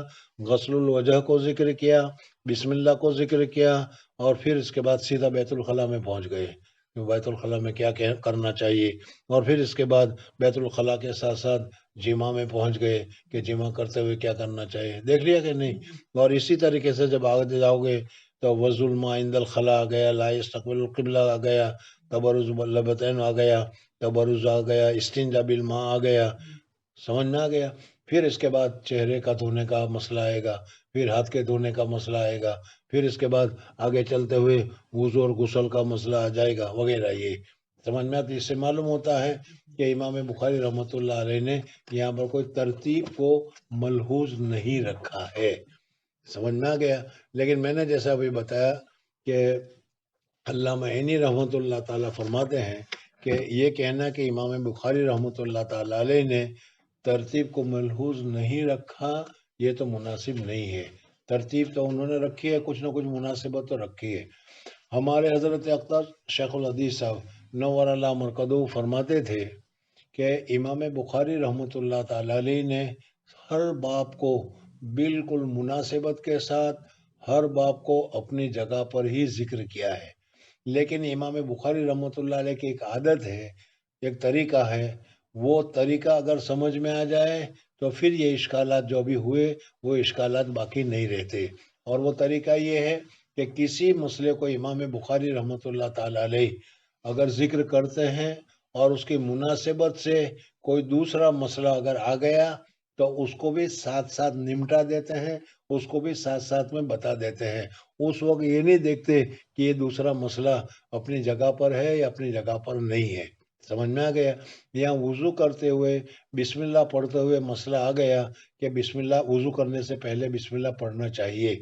غسل الوجہ کو ذکر کیا، بسم اللہ کو ذکر کیا، اور پھر اس کے بعد سیدھا بیت الخلاء میں پہنچ گئے. بیت الخلاء میں کیا کرنا چاہیے، اور پھر اس کے بعد بیت الخلاء کے ساتھ ساتھ جمعہ میں پہنچ گئے کہ جمعہ کرتے ہوئے کیا کرنا چاہیے. دیکھ لیا کہ نہیں؟ اور اسی طریقے سے جب آگے جاؤ گے تو وضو الماء عند الخلاء آ گیا، لا یستقبل القبلہ آ گیا، تبرز اللبتین آ گیا، تبرز آ گیا، استنجا بالماء آ گیا. سمجھ میں آ گیا؟ پھر اس کے بعد چہرے کا دھونے کا مسئلہ آئے گا، پھر ہاتھ کے دھونے کا مسئلہ آئے گا، پھر اس کے بعد آگے چلتے ہوئے وضو اور غسل کا مسئلہ آ جائے گا وغیرہ. یہ سمجھ میں آتی. اس سے معلوم ہوتا ہے کہ امام بخاری رحمۃ اللہ علیہ نے یہاں پر کوئی ترتیب کو ملحوظ نہیں رکھا ہے. سمجھ میں آ گیا؟ لیکن میں نے جیسا ابھی بتایا کہ علامہ عینی رحمۃ اللہ تعالیٰ فرماتے ہیں کہ یہ کہنا کہ امام بخاری رحمۃ اللہ تعالیٰ علیہ نے ترتیب کو ملحوظ نہیں رکھا، یہ تو مناسب نہیں ہے. ترتیب تو انہوں نے رکھی ہے، کچھ نہ کچھ مناسبت تو رکھی ہے. ہمارے حضرت اقدس شیخ الحدیث صاحب نور اللہ مرکزہ فرماتے تھے کہ امام بخاری رحمۃ اللہ تعالیٰ علیہ نے ہر باب کو بالکل مناسبت کے ساتھ ہر باب کو اپنی جگہ پر ہی ذکر کیا ہے. لیکن امام بخاری رحمۃ اللہ علیہ کی ایک عادت ہے، ایک طریقہ ہے، وہ طریقہ اگر سمجھ میں آ جائے تو پھر یہ اشکالات جو بھی ہوئے وہ اشکالات باقی نہیں رہتے. اور وہ طریقہ یہ ہے کہ کسی مسئلے کو امام بخاری رحمۃ اللہ تعالیٰ علیہ اگر ذکر کرتے ہیں اور اس کی مناسبت سے کوئی دوسرا مسئلہ اگر آ گیا تو اس کو بھی ساتھ ساتھ نمٹا دیتے ہیں، اس کو بھی ساتھ ساتھ میں بتا دیتے ہیں. اس وقت یہ نہیں دیکھتے کہ یہ دوسرا مسئلہ اپنی جگہ پر ہے یا اپنی جگہ پر نہیں ہے. سمجھ میں آ گیا؟ یہاں وضو کرتے ہوئے بسم اللہ پڑھتے ہوئے مسئلہ آ گیا کہ بسم اللہ وضو کرنے سے پہلے بسم اللہ پڑھنا چاہیے،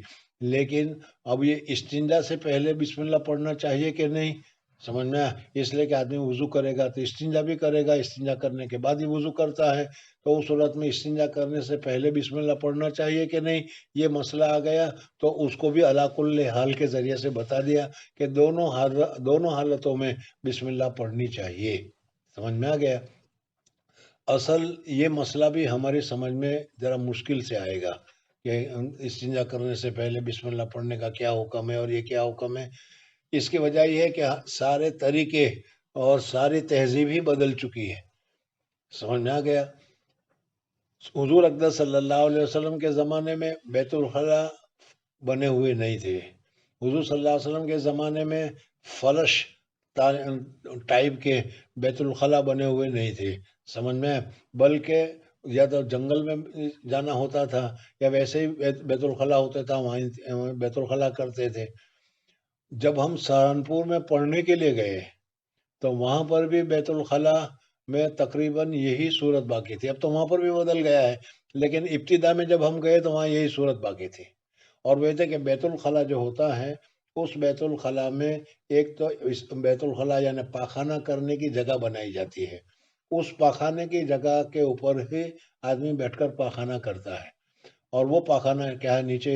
لیکن اب یہ استنجا سے پہلے بسم اللہ پڑھنا چاہیے کہ نہیں؟ سمجھ میں اس لیے کہ آدمی وضو کرے گا تو استنجا بھی کرے گا، استنجا کرنے کے بعد ہی وضو کرتا ہے، تو اس صورت میں استنجا کرنے سے پہلے بسم اللہ پڑھنا چاہیے کہ نہیں، یہ مسئلہ آ گیا. تو اس کو بھی علی کل حال کے ذریعے سے بتا دیا کہ دونوں حالتوں میں بسم اللہ پڑھنی چاہیے. سمجھ میں آ گیا؟ اصل یہ مسئلہ بھی ہماری سمجھ میں ذرا مشکل سے آئے گا کہ استنجا کرنے سے پہلے بسم اللہ پڑھنے کا کیا حکم ہے اور یہ کیا حکم ہے. اس کی وجہ یہ ہے کہ سارے طریقے اور ساری تہذیب ہی بدل چکی ہے. سمجھ میں آ گیا؟ حضور اقدس صلی اللہ علیہ وسلم کے زمانے میں بیت الخلاء بنے ہوئے نہیں تھے. حضور صلی اللہ علیہ وسلم کے زمانے میں فلش ٹائپ کے بیت الخلاء بنے ہوئے نہیں تھے. سمجھ میں؟ بلکہ یا تو جنگل میں جانا ہوتا تھا یا ویسے ہی بیت الخلاء ہوتا تھا، وہیں بیت الخلاء کرتے تھے. جب ہم سہارنپور میں پڑھنے کے لیے گئے تو وہاں پر بھی بیت الخلاء میں تقریباً یہی صورت باقی تھی. اب تو وہاں پر بھی بدل گیا ہے، لیکن ابتدا میں جب ہم گئے تو وہاں یہی صورت باقی تھی. اور وہ تھے کہ بیت الخلاء جو ہوتا ہے اس بیت الخلا میں ایک تو اس بیت الخلا یعنی پاخانہ کرنے کی جگہ بنائی جاتی ہے، اس پاخانے کی جگہ کے اوپر ہی آدمی بیٹھ کر پاخانہ کرتا ہے، اور وہ پاخانہ کیا ہے نیچے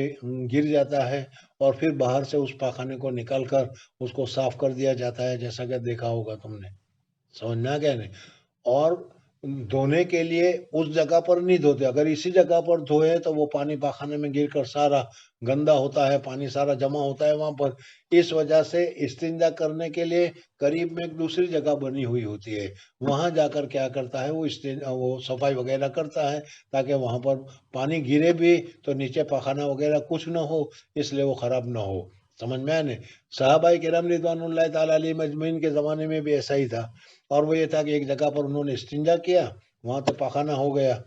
گر جاتا ہے، اور پھر باہر سے اس پاخانے کو نکال کر اس کو صاف کر دیا جاتا ہے، جیسا کہ دیکھا ہوگا تم نے، سمجھ میں آ گیا نہیں؟ اور دھونے کے لیے اس جگہ پر نہیں دھوتے، اگر اسی جگہ پر دھوئے تو وہ پانی پاخانے میں گر کر سارا گندا ہوتا ہے، پانی سارا جمع ہوتا ہے وہاں پر، اس وجہ سے استنجا کرنے کے لیے قریب میں ایک دوسری جگہ بنی ہوئی ہوتی ہے، وہاں جا کر کیا کرتا ہے وہ صفائی وغیرہ کرتا ہے، تاکہ وہاں پر پانی گرے بھی تو نیچے پاخانہ وغیرہ کچھ نہ ہو، اس لیے وہ خراب نہ ہو، سمجھ میں آنے؟ صحابہ کرام رضوان اللہ تعالیٰ علیہ مجمعین کے زمانے میں بھی ایسا ہی تھا، اور وہ یہ تھا کہ ایک جگہ پر انہوں نے استنجا کیا، وہاں تو پاخانہ ہو گیا،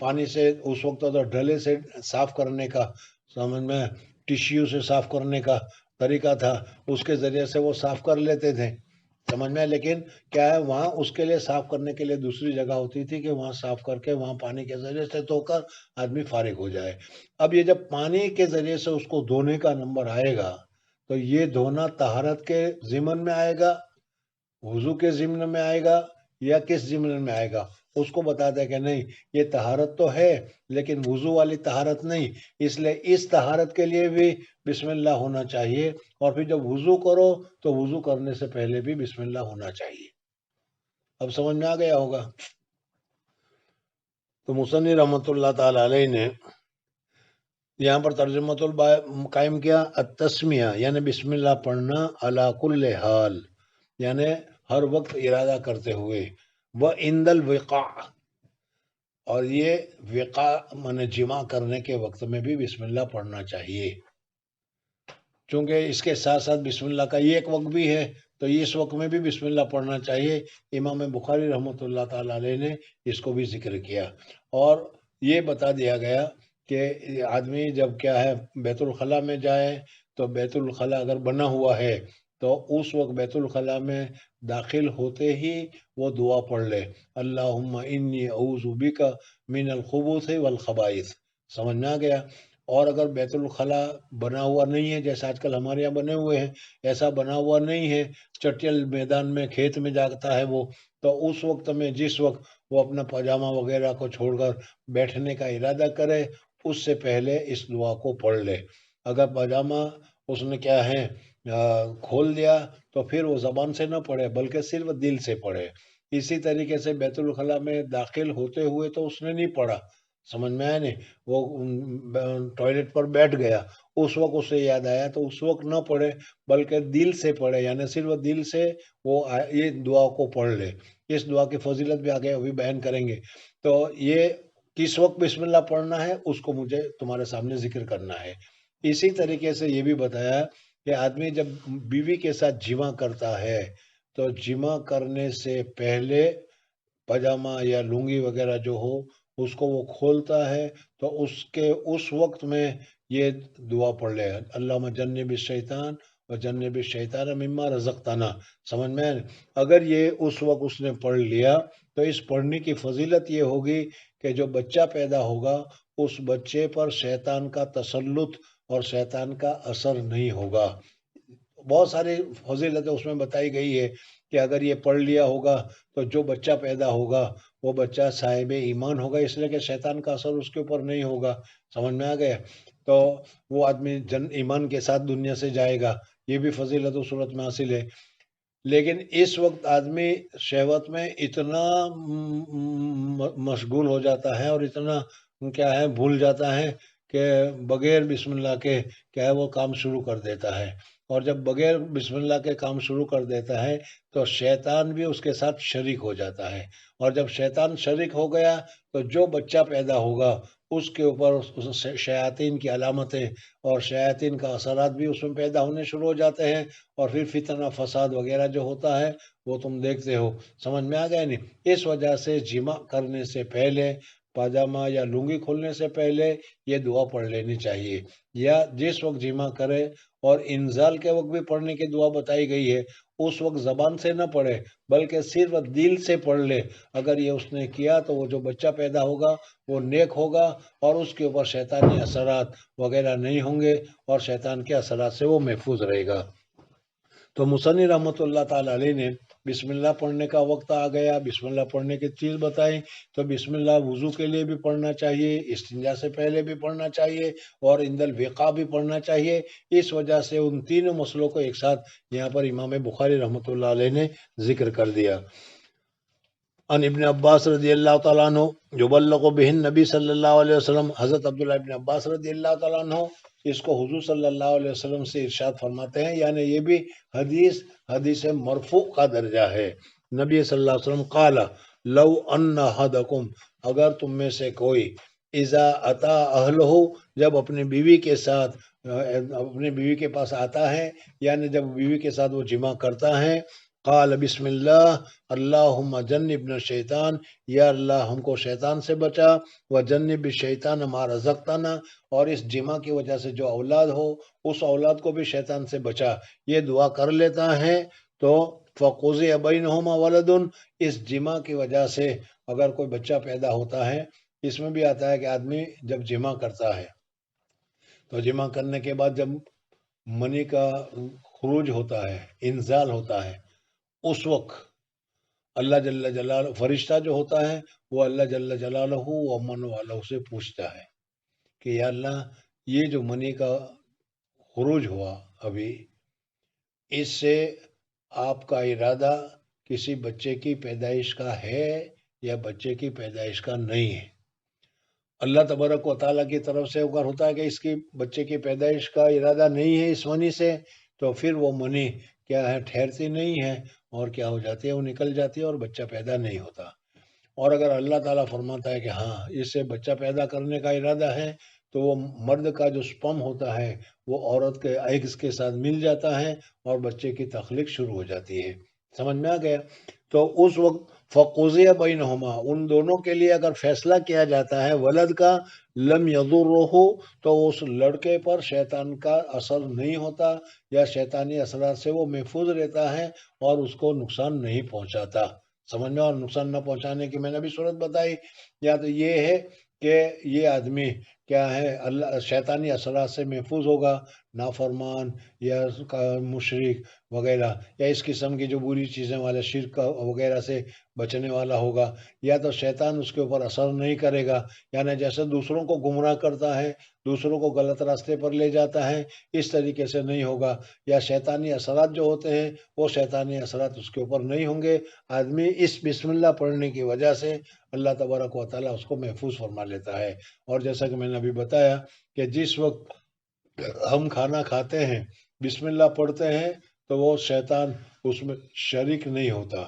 پانی سے اس وقت تو ڈھلے سے صاف کرنے کا، سمجھ میں، ٹشیو سے صاف کرنے کا طریقہ تھا، اس کے ذریعے سے وہ صاف کر لیتے تھے، سمجھ میں، لیکن کیا ہے وہاں اس کے لیے صاف کرنے کے لیے دوسری جگہ ہوتی تھی کہ وہاں صاف کر کے وہاں پانی کے ذریعے سے دھو کر آدمی فارغ ہو جائے۔ اب یہ جب پانی کے ذریعے سے اس کو دھونے کا نمبر آئے گا تو یہ دھونا طہارت کے ضمن میں آئے گا، وضو کے ضمن میں آئے گا، یا کس ضمن میں آئے گا؟ اس کو بتا دے کہ نہیں یہ طہارت تو ہے لیکن وضو والی طہارت نہیں، اس لیے اس طہارت کے لیے بھی بسم اللہ ہونا چاہیے، اور پھر جب وضو کرو تو وضو کرنے سے پہلے بھی بسم اللہ ہونا چاہیے۔ اب سمجھ میں آ گیا ہوگا؟ تو مصنف رحمۃ اللہ تعالی علیہ نے یہاں پر ترجمۃ قائم کیا، التسمیہ یعنی بسم اللہ پڑھنا، علی کل حال یعنی ہر وقت ارادہ کرتے ہوئے، وعند الوقاع اور یہ وقاع مانے جمع کرنے کے وقت میں بھی بسم اللہ پڑھنا چاہیے، چونکہ اس کے ساتھ ساتھ بسم اللہ کا یہ ایک وقت بھی ہے تو اس وقت میں بھی بسم اللہ پڑھنا چاہیے۔ امام بخاری رحمۃ اللہ تعالی علیہ نے اس کو بھی ذکر کیا، اور یہ بتا دیا گیا کہ آدمی جب کیا ہے بیت الخلا میں جائے تو بیت الخلا اگر بنا ہوا ہے تو اس وقت بیت الخلا میں داخل ہوتے ہی وہ دعا پڑھ لے، اللہم انی اعوذ بک من الخبث والخبائث، سمجھ میں آ گیا؟ اور اگر بیت الخلا بنا ہوا نہیں ہے جیسا آج کل ہمارے یہاں بنے ہوئے ہیں، ایسا بنا ہوا نہیں ہے، چٹیل میدان میں کھیت میں جاتا ہے وہ، تو اس وقت میں جس وقت وہ اپنا پاجامہ وغیرہ کو چھوڑ کر بیٹھنے کا ارادہ کرے اس سے پہلے اس دعا کو پڑھ لے۔ اگر پاجامہ اس نے کیا ہے کھول دیا تو پھر وہ زبان سے نہ پڑھے بلکہ صرف دل سے پڑھے۔ اسی طریقے سے بیت الخلا میں داخل ہوتے ہوئے تو اس نے نہیں پڑھا، سمجھ میں آیا نہیں، وہ ٹوائلٹ پر بیٹھ گیا، اس وقت اسے یاد آیا تو اس وقت نہ پڑھے بلکہ دل سے پڑھے، یعنی صرف دل سے وہ یہ دعا کو پڑھ لے۔ اس دعا کی فضیلت بھی آگے ابھی بیان کریں گے۔ تو یہ کس وقت بسم اللہ پڑھنا ہے اس کو مجھے تمہارے سامنے ذکر کرنا ہے۔ اسی طریقے سے یہ بھی بتایا کہ آدمی جب بیوی کے ساتھ جمع کرتا ہے تو جمع کرنے سے پہلے پاجامہ یا لنگی وغیرہ جو ہو اس کو وہ کھولتا ہے تو اس وقت میں یہ دعا پڑھ لے، اللہم جنب الشیطان و جنب الشیطان مما رزقتنا، سمجھ میں؟ اگر یہ اس وقت اس نے پڑھ لیا تو اس پڑھنے کی فضیلت یہ ہوگی کہ جو بچہ پیدا ہوگا اس بچے پر شیطان کا تسلط اور شیطان کا اثر نہیں ہوگا۔ بہت ساری فضیلتیں اس میں بتائی گئی ہے کہ اگر یہ پڑھ لیا ہوگا تو جو بچہ پیدا ہوگا وہ بچہ صاحب ایمان ہوگا، اس لیے کہ شیطان کا اثر اس کے اوپر نہیں ہوگا، سمجھ میں آ گیا؟ تو وہ آدمی ایمان کے ساتھ دنیا سے جائے گا، یہ بھی فضیلت و صورت میں حاصل ہے۔ لیکن اس وقت آدمی شہوت میں اتنا مشغول ہو جاتا ہے اور اتنا کیا ہے بھول جاتا ہے کہ بغیر بسم اللہ کے کیا ہے وہ کام شروع کر دیتا ہے، اور جب بغیر بسم اللہ کے کام شروع کر دیتا ہے تو شیطان بھی اس کے ساتھ شریک ہو جاتا ہے، اور جب شیطان شریک ہو گیا تو جو بچہ پیدا ہوگا اس کے اوپر شیاطین کی علامتیں اور شیاطین کا اثرات بھی اس میں پیدا ہونے شروع ہو جاتے ہیں، اور پھر فتنہ فساد وغیرہ جو ہوتا ہے وہ تم دیکھتے ہو، سمجھ میں آ گیا نہیں؟ اس وجہ سے جمع کرنے سے پہلے پاجامہ یا لنگی کھولنے سے پہلے یہ دعا پڑھ لینی چاہیے، یا جس وقت جمع کرے اور انزال کے وقت بھی پڑھنے کی دعا بتائی گئی ہے، اس وقت زبان سے نہ پڑھے بلکہ صرف دل سے پڑھ لے۔ اگر یہ اس نے کیا تو وہ جو بچہ پیدا ہوگا وہ نیک ہوگا اور اس کے اوپر شیطانی اثرات وغیرہ نہیں ہوں گے اور شیطان کے اثرات سے وہ محفوظ رہے گا۔ تو مصنف رحمۃ اللہ تعالی علیہ نے بسم اللہ پڑھنے کا وقت آ گیا، بسم اللہ پڑھنے کی چیز بتائی، تو بسم اللہ وضو کے لیے بھی پڑھنا چاہیے، استنجا سے پہلے بھی پڑھنا چاہیے اور عند الوقاء بھی پڑھنا چاہیے۔ اس وجہ سے ان تینوں مسئلوں کو ایک ساتھ یہاں پر امام بخاری رحمۃ اللہ علیہ نے ذکر کر دیا۔ ان ابن عباس رضی اللہ تعالیٰ عنہ یبلغ بہ النبی صلی اللہ علیہ وسلم، حضرت عبداللہ ابن عباس رضی اللہ تعالیٰ عنہ اس کو حضور صلی اللہ علیہ وسلم سے ارشاد فرماتے ہیں، یعنی یہ بھی حدیث مرفوع کا درجہ ہے۔ نبی صلی اللہ علیہ وسلم قال لو ان احدکم، اگر تم میں سے کوئی اذا اتا اہلہ، جب اپنی بیوی کے ساتھ اپنی بیوی کے پاس آتا ہے، یعنی جب بیوی کے ساتھ وہ جمع کرتا ہے، قال بسم اللہ اللہم جنبنا الشیطان، یا اللہ ہم کو شیطان سے بچا، وجنب الشیطان ما رزقتنا، اور اس جمع کی وجہ سے جو اولاد ہو اس اولاد کو بھی شیطان سے بچا، یہ دعا کر لیتا ہے تو فقضی بینہما ولد، اس جمع کی وجہ سے اگر کوئی بچہ پیدا ہوتا ہے۔ اس میں بھی آتا ہے کہ آدمی جب جمع کرتا ہے تو جمع کرنے کے بعد جب منی کا خروج ہوتا ہے، انزال ہوتا ہے، اس وقت اللہ جل جلالہ فرشتہ جو ہوتا ہے وہ اللہ جل جلالہ و من والوں سے پوچھتا ہے کہ یا اللہ یہ جو منی کا خروج ہوا ابھی، اس سے آپ کا ارادہ کسی بچے کی پیدائش کا ہے یا بچے کی پیدائش کا نہیں ہے۔ اللہ تبارک و تعالیٰ کی طرف سے اگر ہوتا ہے کہ اس کی بچے کی پیدائش کا ارادہ نہیں ہے اس منی سے، تو پھر وہ منی کیا ہے، ٹھہرتی نہیں ہے اور کیا ہو جاتی ہے، وہ نکل جاتی ہے اور بچہ پیدا نہیں ہوتا۔ اور اگر اللہ تعالیٰ فرماتا ہے کہ ہاں اس سے بچہ پیدا کرنے کا ارادہ ہے، تو وہ مرد کا جو سپرم ہوتا ہے وہ عورت کے ایگز کے ساتھ مل جاتا ہے اور بچے کی تخلیق شروع ہو جاتی ہے۔ سمجھ میں آ گیا؟ تو اس وقت فقضی بینہما، ان دونوں کے لیے اگر فیصلہ کیا جاتا ہے ولد کا، لم یضرہ، تو اس لڑکے پر شیطان کا اثر نہیں ہوتا یا شیطانی اثرات سے وہ محفوظ رہتا ہے اور اس کو نقصان نہیں پہنچاتا۔ سمجھ میں؟ اور نقصان نہ پہنچانے کی میں نے بھی صورت بتائی، یا تو یہ ہے کہ یہ آدمی کیا ہے اللہ شیطانی اثرات سے محفوظ ہوگا، نافرمان یا مشرک وغیرہ یا اس قسم کی جو بری چیزیں والے شرک وغیرہ سے بچنے والا ہوگا، یا تو شیطان اس کے اوپر اثر نہیں کرے گا، یعنی جیسے دوسروں کو گمراہ کرتا ہے، دوسروں کو غلط راستے پر لے جاتا ہے، اس طریقے سے نہیں ہوگا، یا شیطانی اثرات جو ہوتے ہیں وہ شیطانی اثرات اس کے اوپر نہیں ہوں گے۔ آدمی اس بسم اللہ پڑھنے کی وجہ سے اللہ تبارک و تعالیٰ اس کو محفوظ فرما لیتا ہے۔ اور جیسا کہ میں نے ابھی بتایا کہ جس وقت ہم کھانا کھاتے ہیں بسم اللہ پڑھتے ہیں تو وہ شیطان اس میں شریک نہیں ہوتا،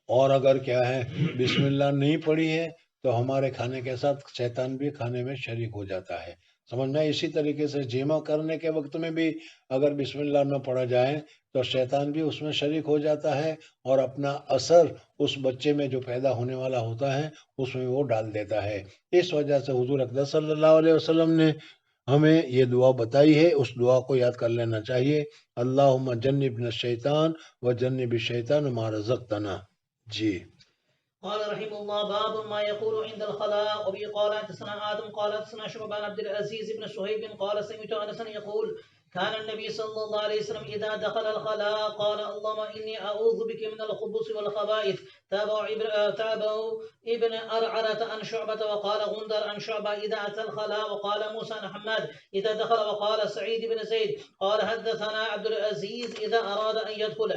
اور اگر کیا ہے بسم اللہ نہیں پڑھی ہے تو ہمارے کھانے کے ساتھ شیطان بھی کھانے میں شریک ہو جاتا ہے۔ سمجھ میں؟ اسی طریقے سے جمع کرنے کے وقت میں بھی اگر بسم اللہ نہ پڑھا جائے تو شیطان بھی اس میں شریک ہو جاتا ہے اور اپنا اثر اس بچے میں جو پیدا ہونے والا ہوتا ہے اس میں وہ ڈال دیتا ہے۔ اس وجہ سے حضور اقدس صلی اللہ علیہ وسلم نے ہمیں یہ دعا بتائی ہے، اس دعا کو یاد کر لینا چاہیے، اللہم جنبنا الشیطان وجنب الشیطان ما رزقتنا۔ جی قال رحمه الله باب ما يقول عند الخلاء. وبه قال حدثنا آدم قال حدثنا شعبان عبد العزيز بن صهيب قال سمعت أنسا يقول كان النبي صلى الله عليه وسلم إذا دخل الخلاء قال اللهم إني أعوذ بك من الخبث والخبائث. تابعوا ابن أرعرة عن شعبة وقال غندر عن شعبة إذا أتى الخلاء، وقال موسى عن حماد إذا دخل، وقال سعيد بن زيد قال حدثنا عبد العزيز إذا أراد أن يدخل۔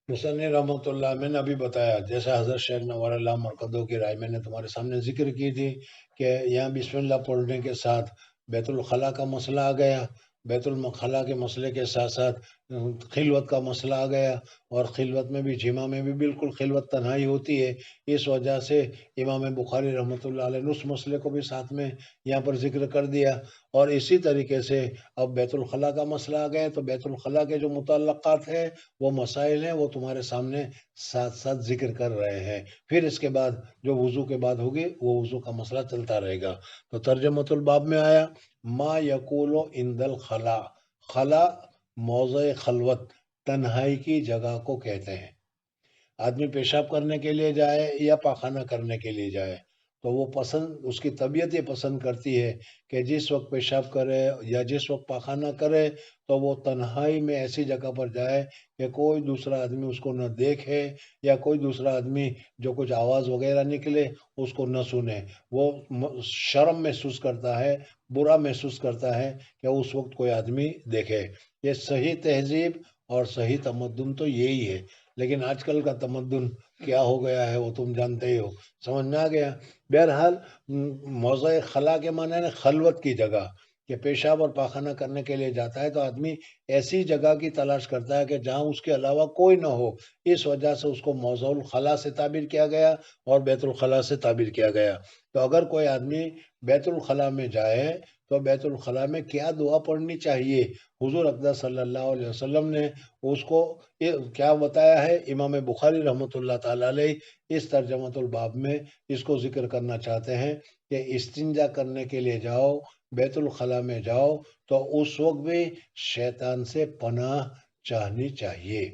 مصنف رحمۃ اللہ، میں نے ابھی بتایا جیسا حضرت شیخ نوار اللہ مرقدو کی رائے میں نے تمہارے سامنے ذکر کی تھی کہ یہاں بسم اللہ پڑھنے کے ساتھ بیت الخلاء کا مسئلہ آ گیا، بیت الخلاء کے مسئلے کے ساتھ ساتھ خلوت کا مسئلہ آ گیا، اور خلوت میں بھی جمعہ میں بھی بالکل خلوت تنہائی ہوتی ہے۔ اس وجہ سے امام بخاری رحمۃ اللہ علیہ نے اس مسئلے کو بھی ساتھ میں یہاں پر ذکر کر دیا، اور اسی طریقے سے اب بیت الخلاء کا مسئلہ آ گیا تو بیت الخلاء کے جو متعلقات ہیں وہ مسائل ہیں وہ تمہارے سامنے ساتھ ساتھ ذکر کر رہے ہیں۔ پھر اس کے بعد جو وضو کے بعد ہوگی وہ وضو کا مسئلہ چلتا رہے گا۔ تو ترجمۃ الباب میں آیا ما یقولو عند الخلا، خلا موضع خلوت، تنہائی کی جگہ کو کہتے ہیں۔ آدمی پیشاب کرنے کے لیے جائے یا پاخانہ کرنے کے لیے جائے تو وہ پسند، اس کی طبیعت یہ پسند کرتی ہے کہ جس وقت پیشاب کرے یا جس وقت پاخانہ کرے تو وہ تنہائی میں ایسی جگہ پر جائے کہ کوئی دوسرا آدمی اس کو نہ دیکھے یا کوئی دوسرا آدمی جو کچھ آواز وغیرہ نکلے اس کو نہ سنے۔ وہ شرم محسوس کرتا ہے، برا محسوس کرتا ہے کہ اس وقت کوئی آدمی دیکھے۔ یہ صحیح تہذیب اور صحیح تمدن تو یہی ہے، لیکن آج کل کا تمدن کیا ہو گیا ہے وہ تم جانتے ہی ہو، سمجھ میں آ گیا۔ بہرحال موضع خلا کے معنی ہے خلوت کی جگہ، کہ پیشاب اور پاخانہ کرنے کے لیے جاتا ہے تو آدمی ایسی جگہ کی تلاش کرتا ہے کہ جہاں اس کے علاوہ کوئی نہ ہو، اس وجہ سے اس کو موضع الخلا سے تعبیر کیا گیا اور بیت الخلا سے تعبیر کیا گیا۔ تو اگر کوئی آدمی بیت الخلا میں جائے تو بیت الخلا میں کیا دعا پڑھنی چاہیے، حضور اقدس صلی اللہ علیہ وسلم نے اس کو کیا بتایا ہے۔ امام بخاری رحمۃ اللہ تعالی علیہ اس ترجمۃ الباب میں اس کو ذکر کرنا چاہتے ہیں کہ استنجا کرنے کے لیے جاؤ، بیت الخلا میں جاؤ تو اس وقت بھی شیطان سے پناہ چاہنی چاہیے۔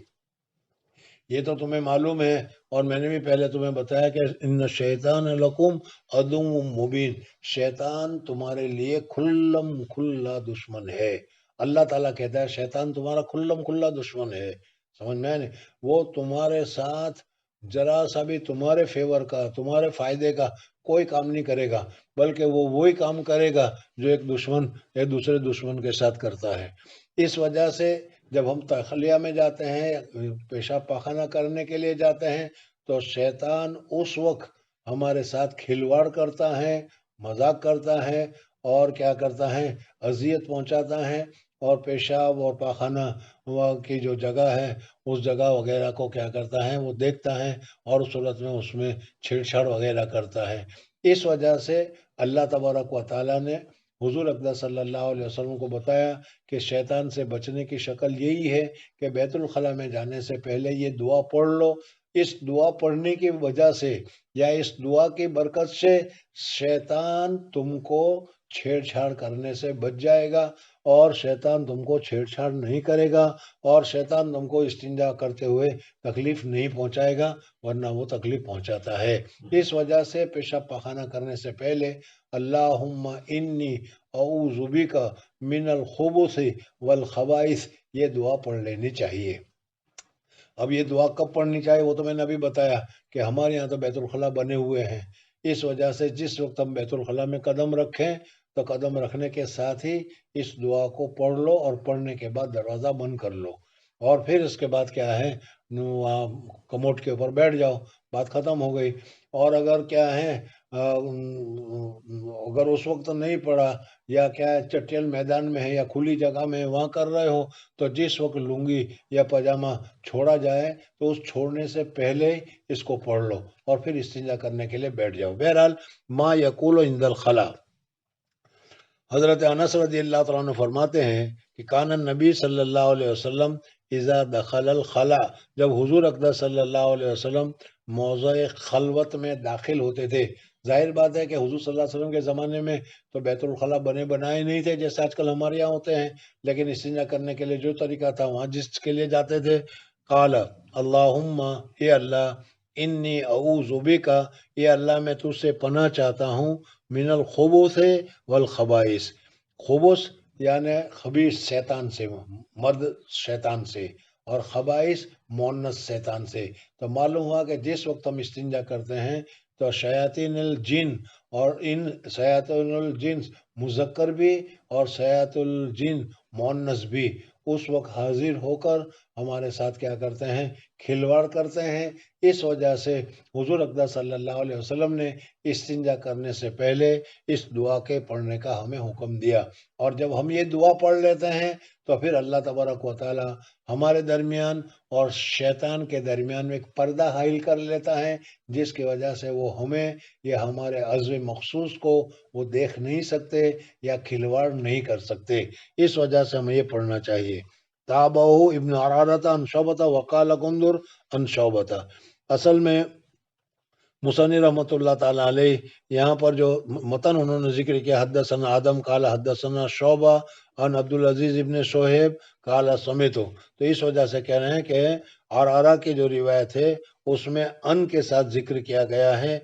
یہ تو تمہیں معلوم ہے، اور میں نے بھی پہلے تمہیں بتایا کہ ان شیطان لکم عدو مبین، شیطان تمہارے لیے کھلم کھلا دشمن ہے۔ اللہ تعالیٰ کہتا ہے شیطان تمہارا کھلم کھلا دشمن ہے، سمجھ میں آئے؟ وہ تمہارے ساتھ ذرا سا بھی تمہارے فیور کا، تمہارے فائدے کا کوئی کام نہیں کرے گا، بلکہ وہ وہی کام کرے گا جو ایک دشمن ایک دوسرے دشمن کے ساتھ کرتا ہے۔ اس وجہ سے جب ہم تخلیہ میں جاتے ہیں، پیشاب پاخانہ کرنے کے لیے جاتے ہیں، تو شیطان اس وقت ہمارے ساتھ کھلواڑ کرتا ہے، مذاق کرتا ہے، اور کیا کرتا ہے، اذیت پہنچاتا ہے، اور پیشاب اور پاخانہ کی جو جگہ ہے اس جگہ وغیرہ کو کیا کرتا ہے، وہ دیکھتا ہے اور اس صورت میں اس میں چھیڑ چھاڑ وغیرہ کرتا ہے۔ اس وجہ سے اللہ تبارک و تعالیٰ نے حضور اقدس صلی اللہ علیہ وسلم کو بتایا کہ شیطان سے بچنے کی شکل یہی ہے کہ بیت الخلا میں جانے سے پہلے یہ دعا پڑھ لو۔ اس دعا پڑھنے کی وجہ سے یا اس دعا کی برکت سے شیطان تم کو چھیڑ چھاڑ کرنے سے بچ جائے گا، اور شیطان تم کو چھیڑ چھاڑ نہیں کرے گا، اور شیطان تم کو استنجا کرتے ہوئے تکلیف نہیں پہنچائے گا، ورنہ وہ تکلیف پہنچاتا ہے۔ اس وجہ سے پیشاب پاخانہ کرنے سے پہلے اللہم انی اعوذ بک من الخبث والخبائث یہ دعا پڑھ لینی چاہیے۔ اب یہ دعا کب پڑھنی چاہیے وہ تو میں نے ابھی بتایا کہ ہمارے یہاں تو بیت الخلا بنے ہوئے ہیں، اس وجہ سے جس وقت ہم بیت الخلا میں قدم رکھیں تو قدم رکھنے کے ساتھ ہی اس دعا کو پڑھ لو، اور پڑھنے کے بعد دروازہ بند کر لو، اور پھر اس کے بعد کیا ہے، وہاں کموڈ کے اوپر بیٹھ جاؤ، بات ختم ہو گئی۔ اور اگر کیا ہے، اگر اس وقت نہیں پڑھا یا کیا ہے چٹیل میدان میں ہے یا کھلی جگہ میں وہاں کر رہے ہو، تو جس وقت لنگی یا پاجامہ چھوڑا جائے تو اس چھوڑنے سے پہلے اس کو پڑھ لو اور پھر استنجا کرنے کے لیے بیٹھ جاؤ۔ بہرحال ما یقول عند الخلا، حضرت انس رضی اللہ تعالیٰ عنہ فرماتے ہیں کہ کان النبی صلی اللہ علیہ وسلم اذا دخل الخلا، جب حضور اقدس صلی اللہ علیہ وسلم موضع خلوت میں داخل ہوتے تھے، ظاہر بات ہے کہ حضور صلی اللہ علیہ وسلم کے زمانے میں تو بیت الخلا بنے بنائے نہیں تھے جیسے آج کل ہمارے یہاں ہوتے ہیں، لیکن استنجا کرنے کے لیے جو طریقہ تھا وہاں جس کے لیے جاتے تھے، قال اللہم اے اللہ، انی اعوذ بک اے اللہ میں تجھ سے پناہ چاہتا ہوں، من الخبث والخبائث، خبث یعنی خبیث شیطان سے، مرد شیطان سے، اور خبائث مؤنث شیطان سے۔ تو معلوم ہوا کہ جس وقت ہم استنجا کرتے ہیں تو شیاطین الجن، اور ان شیاطین الجن مذکر بھی اور شیاطین الجن مؤنث بھی اس وقت حاضر ہو کر ہمارے ساتھ کیا کرتے ہیں، کھلواڑ کرتے ہیں۔ اس وجہ سے حضور اقدس صلی اللہ علیہ وسلم نے استنجا کرنے سے پہلے اس دعا کے پڑھنے کا ہمیں حکم دیا، اور جب ہم یہ دعا پڑھ لیتے ہیں تو پھر اللہ تبارک و تعالی ہمارے درمیان اور شیطان کے درمیان میں ایک پردہ حائل کر لیتا ہے، جس کی وجہ سے وہ ہمیں یا ہمارے عضو مخصوص کو وہ دیکھ نہیں سکتے یا کھلواڑ نہیں کر سکتے۔ اس وجہ سے ہمیں یہ پڑھنا چاہیے۔ تابعہ ابن عرارہ عن شعبہ وقال گندر عن شعبہ، اصل میں مصنف رحمۃ اللہ تعالیٰ علیہ یہاں پر جو متن انہوں نے ذکر کیا، حدثنا آدم قال حدثنا شعبہ عن عبدالعزیز ابن صہیب قال سمعت، تو اس وجہ سے کہہ رہے ہیں کہ عرعرہ کی جو روایت ہے اس میں ان کے ساتھ ذکر کیا گیا ہے،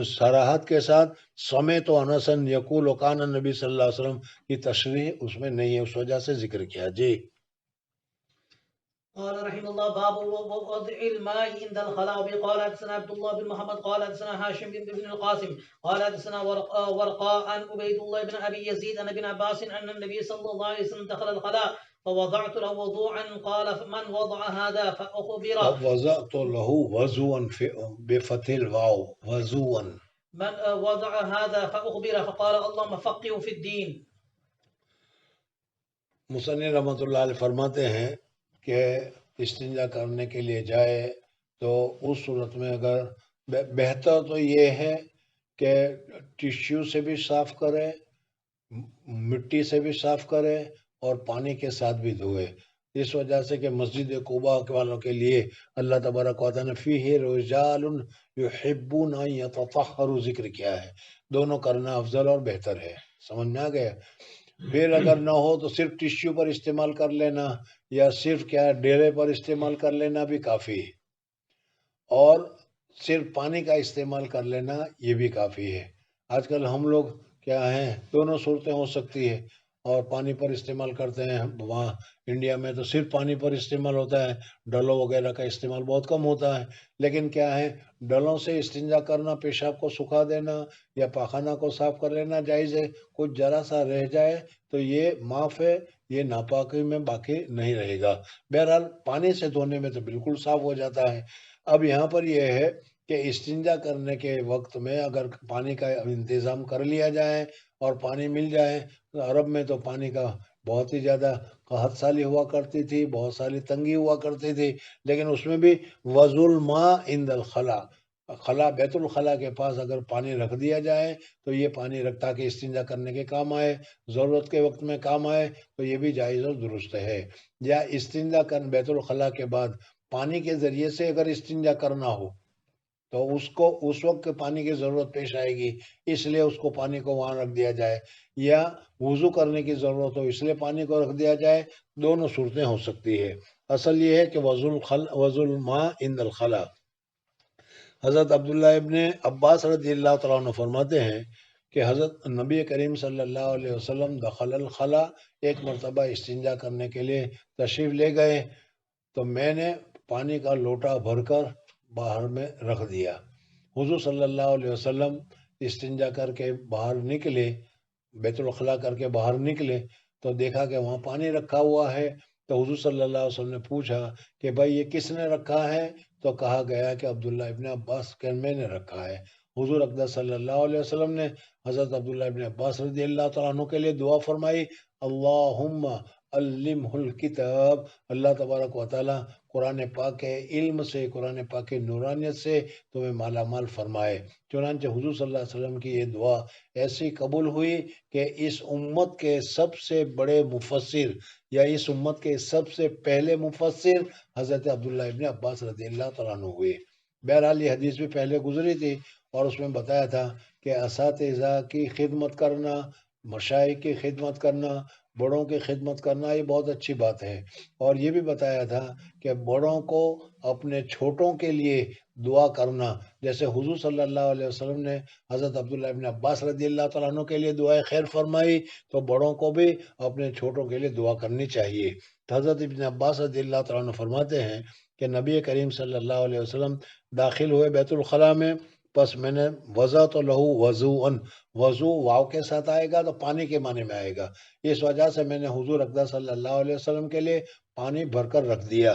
صراحت کے ساتھ سمعت انس یقول وکان نبی صلی اللہ علیہ وسلم کی تشریح اس میں نہیں ہے، اس وجہ سے ذکر کیا۔ جی قال رحمه الله باب وضع الماء عند الخلاء. قال حدثنا عبد الله بن محمد قال حدثنا هاشم بن القاسم قال حدثنا ورقاء عن عبيد الله بن ابي يزيد عن ابن عباس ان النبي صلى الله عليه وسلم دخل الخلاء فوضعت له وضوعا قال من وضع هذا فاخبر. وضعت له وضوءا بفتح الواو وضوءا. من وضع هذا فاخبر فقال اللهم فقهه في الدين. مصنف رحمۃ اللہ علیہ فرماتے ہیں کہ استنجا کرنے کے لیے جائے تو اس صورت میں اگر بہتر تو یہ ہے کہ ٹشو سے بھی صاف کرے، مٹی سے بھی صاف کرے اور پانی کے ساتھ بھی دھوئے، اس وجہ سے کہ مسجد قباء والوں کے لیے اللہ تبارک و تعالیٰ نے فیہ رجال یحبون ان یتطہروا ذکر کیا ہے، دونوں کرنا افضل اور بہتر ہے۔ سمجھ میں آ گیا؟ پھر اگر نہ ہو تو صرف ٹشو پر استعمال کر لینا یا صرف کیا ڈیرے پر استعمال کر لینا بھی کافی ہے، اور صرف پانی کا استعمال کر لینا یہ بھی کافی ہے۔ آج کل ہم لوگ کیا ہیں دونوں صورتیں ہو سکتی ہے، اور پانی پر استعمال کرتے ہیں، وہاں انڈیا میں تو صرف پانی پر استعمال ہوتا ہے، ڈلوں وغیرہ کا استعمال بہت کم ہوتا ہے، لیکن کیا ہے ڈلوں سے استنجا کرنا، پیشاب کو سکھا دینا یا پاخانہ کو صاف کر لینا جائز ہے، کچھ ذرا سا رہ جائے تو یہ معاف ہے، یہ ناپاکی میں باقی نہیں رہے گا۔ بہرحال پانی سے دھونے میں تو بالکل صاف ہو جاتا ہے۔ اب یہاں پر یہ ہے کہ استنجا کرنے کے وقت میں اگر پانی کا انتظام کر لیا جائے اور پانی مل جائے، عرب میں تو پانی کا بہت ہی زیادہ قحط سالی ہوا کرتی تھی، بہت ساری تنگی ہوا کرتی تھی، لیکن اس میں بھی وضع الماء عند الخلا، خلا بیت الخلا کے پاس اگر پانی رکھ دیا جائے تو یہ پانی رکھتا کہ استنجا کرنے کے کام آئے، ضرورت کے وقت میں کام آئے، تو یہ بھی جائز اور درست ہے۔ یا استنجا کر بیت الخلا کے بعد پانی کے ذریعے سے اگر استنجا کرنا ہو تو اس وقت پانی کی ضرورت پیش آئے گی، اس لیے اس کو پانی کو وہاں رکھ دیا جائے، یا وضو کرنے کی ضرورت ہو اس لیے پانی کو رکھ دیا جائے، دونوں صورتیں ہو سکتی ہے۔ اصل یہ ہے کہ وضع الماء عند الخلا۔ حضرت عبداللہ ابن عباس رضی اللہ تعالیٰ عنہ فرماتے ہیں کہ حضرت نبی کریم صلی اللہ علیہ وسلم دخل الخلا، ایک مرتبہ استنجا کرنے کے لیے تشریف لے گئے تو میں نے پانی کا لوٹا بھر کر باہر میں رکھ دیا۔ حضور صلی اللہ علیہ وسلم استنجا کر کے باہر نکلے، بیت الخلا کر کے باہر نکلے تو دیکھا کہ وہاں پانی رکھا ہوا ہے، تو حضور صلی اللہ علیہ وسلم نے پوچھا کہ بھائی یہ کس نے رکھا ہے؟ تو کہا گیا کہ عبداللہ ابن عباس کہ میں نے رکھا ہے۔ حضور اقدس صلی اللہ علیہ وسلم نے حضرت عبداللہ ابن عباس رضی اللہ تعالیٰ عنہ کے لیے دعا فرمائی، اللہم علمہ الکتاب، اللہ تبارک و تعالیٰ قرآن پاک کے علم سے، قرآن پاک کے نورانیت سے تمہیں مالا مال فرمائے۔ چنانچہ حضور صلی اللہ علیہ وسلم کی یہ دعا ایسی قبول ہوئی کہ اس امت کے سب سے بڑے مفسر یا اس امت کے سب سے پہلے مفسر حضرت عبداللہ ابن عباس رضی اللہ تعالیٰ عنہ ہوئے۔ بہرحال یہ حدیث بھی پہلے گزری تھی اور اس میں بتایا تھا کہ اساتذہ کی خدمت کرنا، مشائخ کی خدمت کرنا، بڑوں کی خدمت کرنا یہ بہت اچھی بات ہے، اور یہ بھی بتایا تھا کہ بڑوں کو اپنے چھوٹوں کے لیے دعا کرنا، جیسے حضور صلی اللہ علیہ وسلم نے حضرت عبداللہ ابن عباس رضی اللہ تعالیٰ عنہ کے لیے دعائے خیر فرمائی، تو بڑوں کو بھی اپنے چھوٹوں کے لیے دعا کرنی چاہیے۔ تو حضرت ابن عباس رضی اللہ تعالیٰ عنہ فرماتے ہیں کہ نبی کریم صلی اللہ علیہ وسلم داخل ہوئے بیت الخلا میں، پس میں نے وضعت لہو وضوءً، وضو واو کے ساتھ آئے گا تو پانی کے معنی میں آئے گا، اس وجہ سے میں نے حضور اقدس صلی اللہ علیہ وسلم کے لیے پانی بھر کر رکھ دیا۔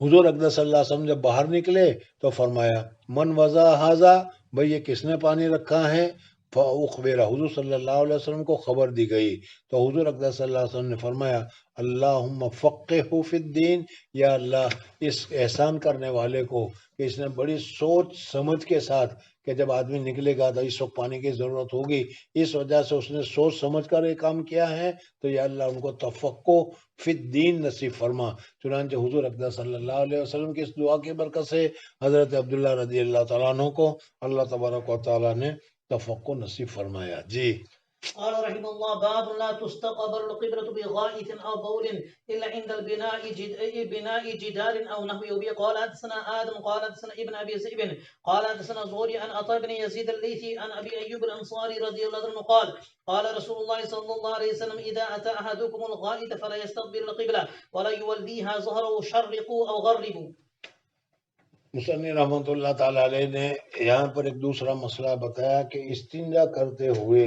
حضور اقدس صلی اللہ علیہ وسلم جب باہر نکلے تو فرمایا من وضع ھذا، بھئی یہ کس نے پانی رکھا ہے؟ فأخبر، حضور صلی اللہ علیہ وسلم کو خبر دی گئی تو حضور اقدس صلی اللہ علیہ وسلم نے فرمایا اللہم فقہہ فی الدین، یا اللہ اس احسان کرنے والے کو کہ اس نے بڑی سوچ سمجھ کے ساتھ کہ جب آدمی نکلے گا تو اس وقت پانی کی ضرورت ہوگی، اس وجہ سے اس نے سوچ سمجھ کر یہ کام کیا ہے، تو یا اللہ ان کو تفقہ فی الدین نصیب فرما۔ چنانچہ حضور اقدس صلی اللہ علیہ وسلم کی اس دعا کی برکت سے حضرت عبداللہ رضی اللہ تعالیٰ عنہ کو اللہ تبارک و تعالیٰ نے تفقہ نصیب فرمایا۔ جی قال رحمه الله باب لا تستقبل القبلة بغائط أو بول إلا عند بناء جدار أو نحوه به. قال حدثنا آدم قال حدثنا ابن أبي ذئب قال حدثنا زهري عن عطاء بن يزيد الليثي عن أبي أيوب الأنصاري رضي الله عنه قال قال رسول الله صلى الله عليه وسلم إذا أتى أحدكم الغائط فلا يستقبل القبلة ولا يوليها ظهره شرقوا أو غربوا. مصنف رحمۃ اللہ تعالیٰ علیہ نے یہاں پر ایک دوسرا مسئلہ بتایا کہ استنجا کرتے ہوئے،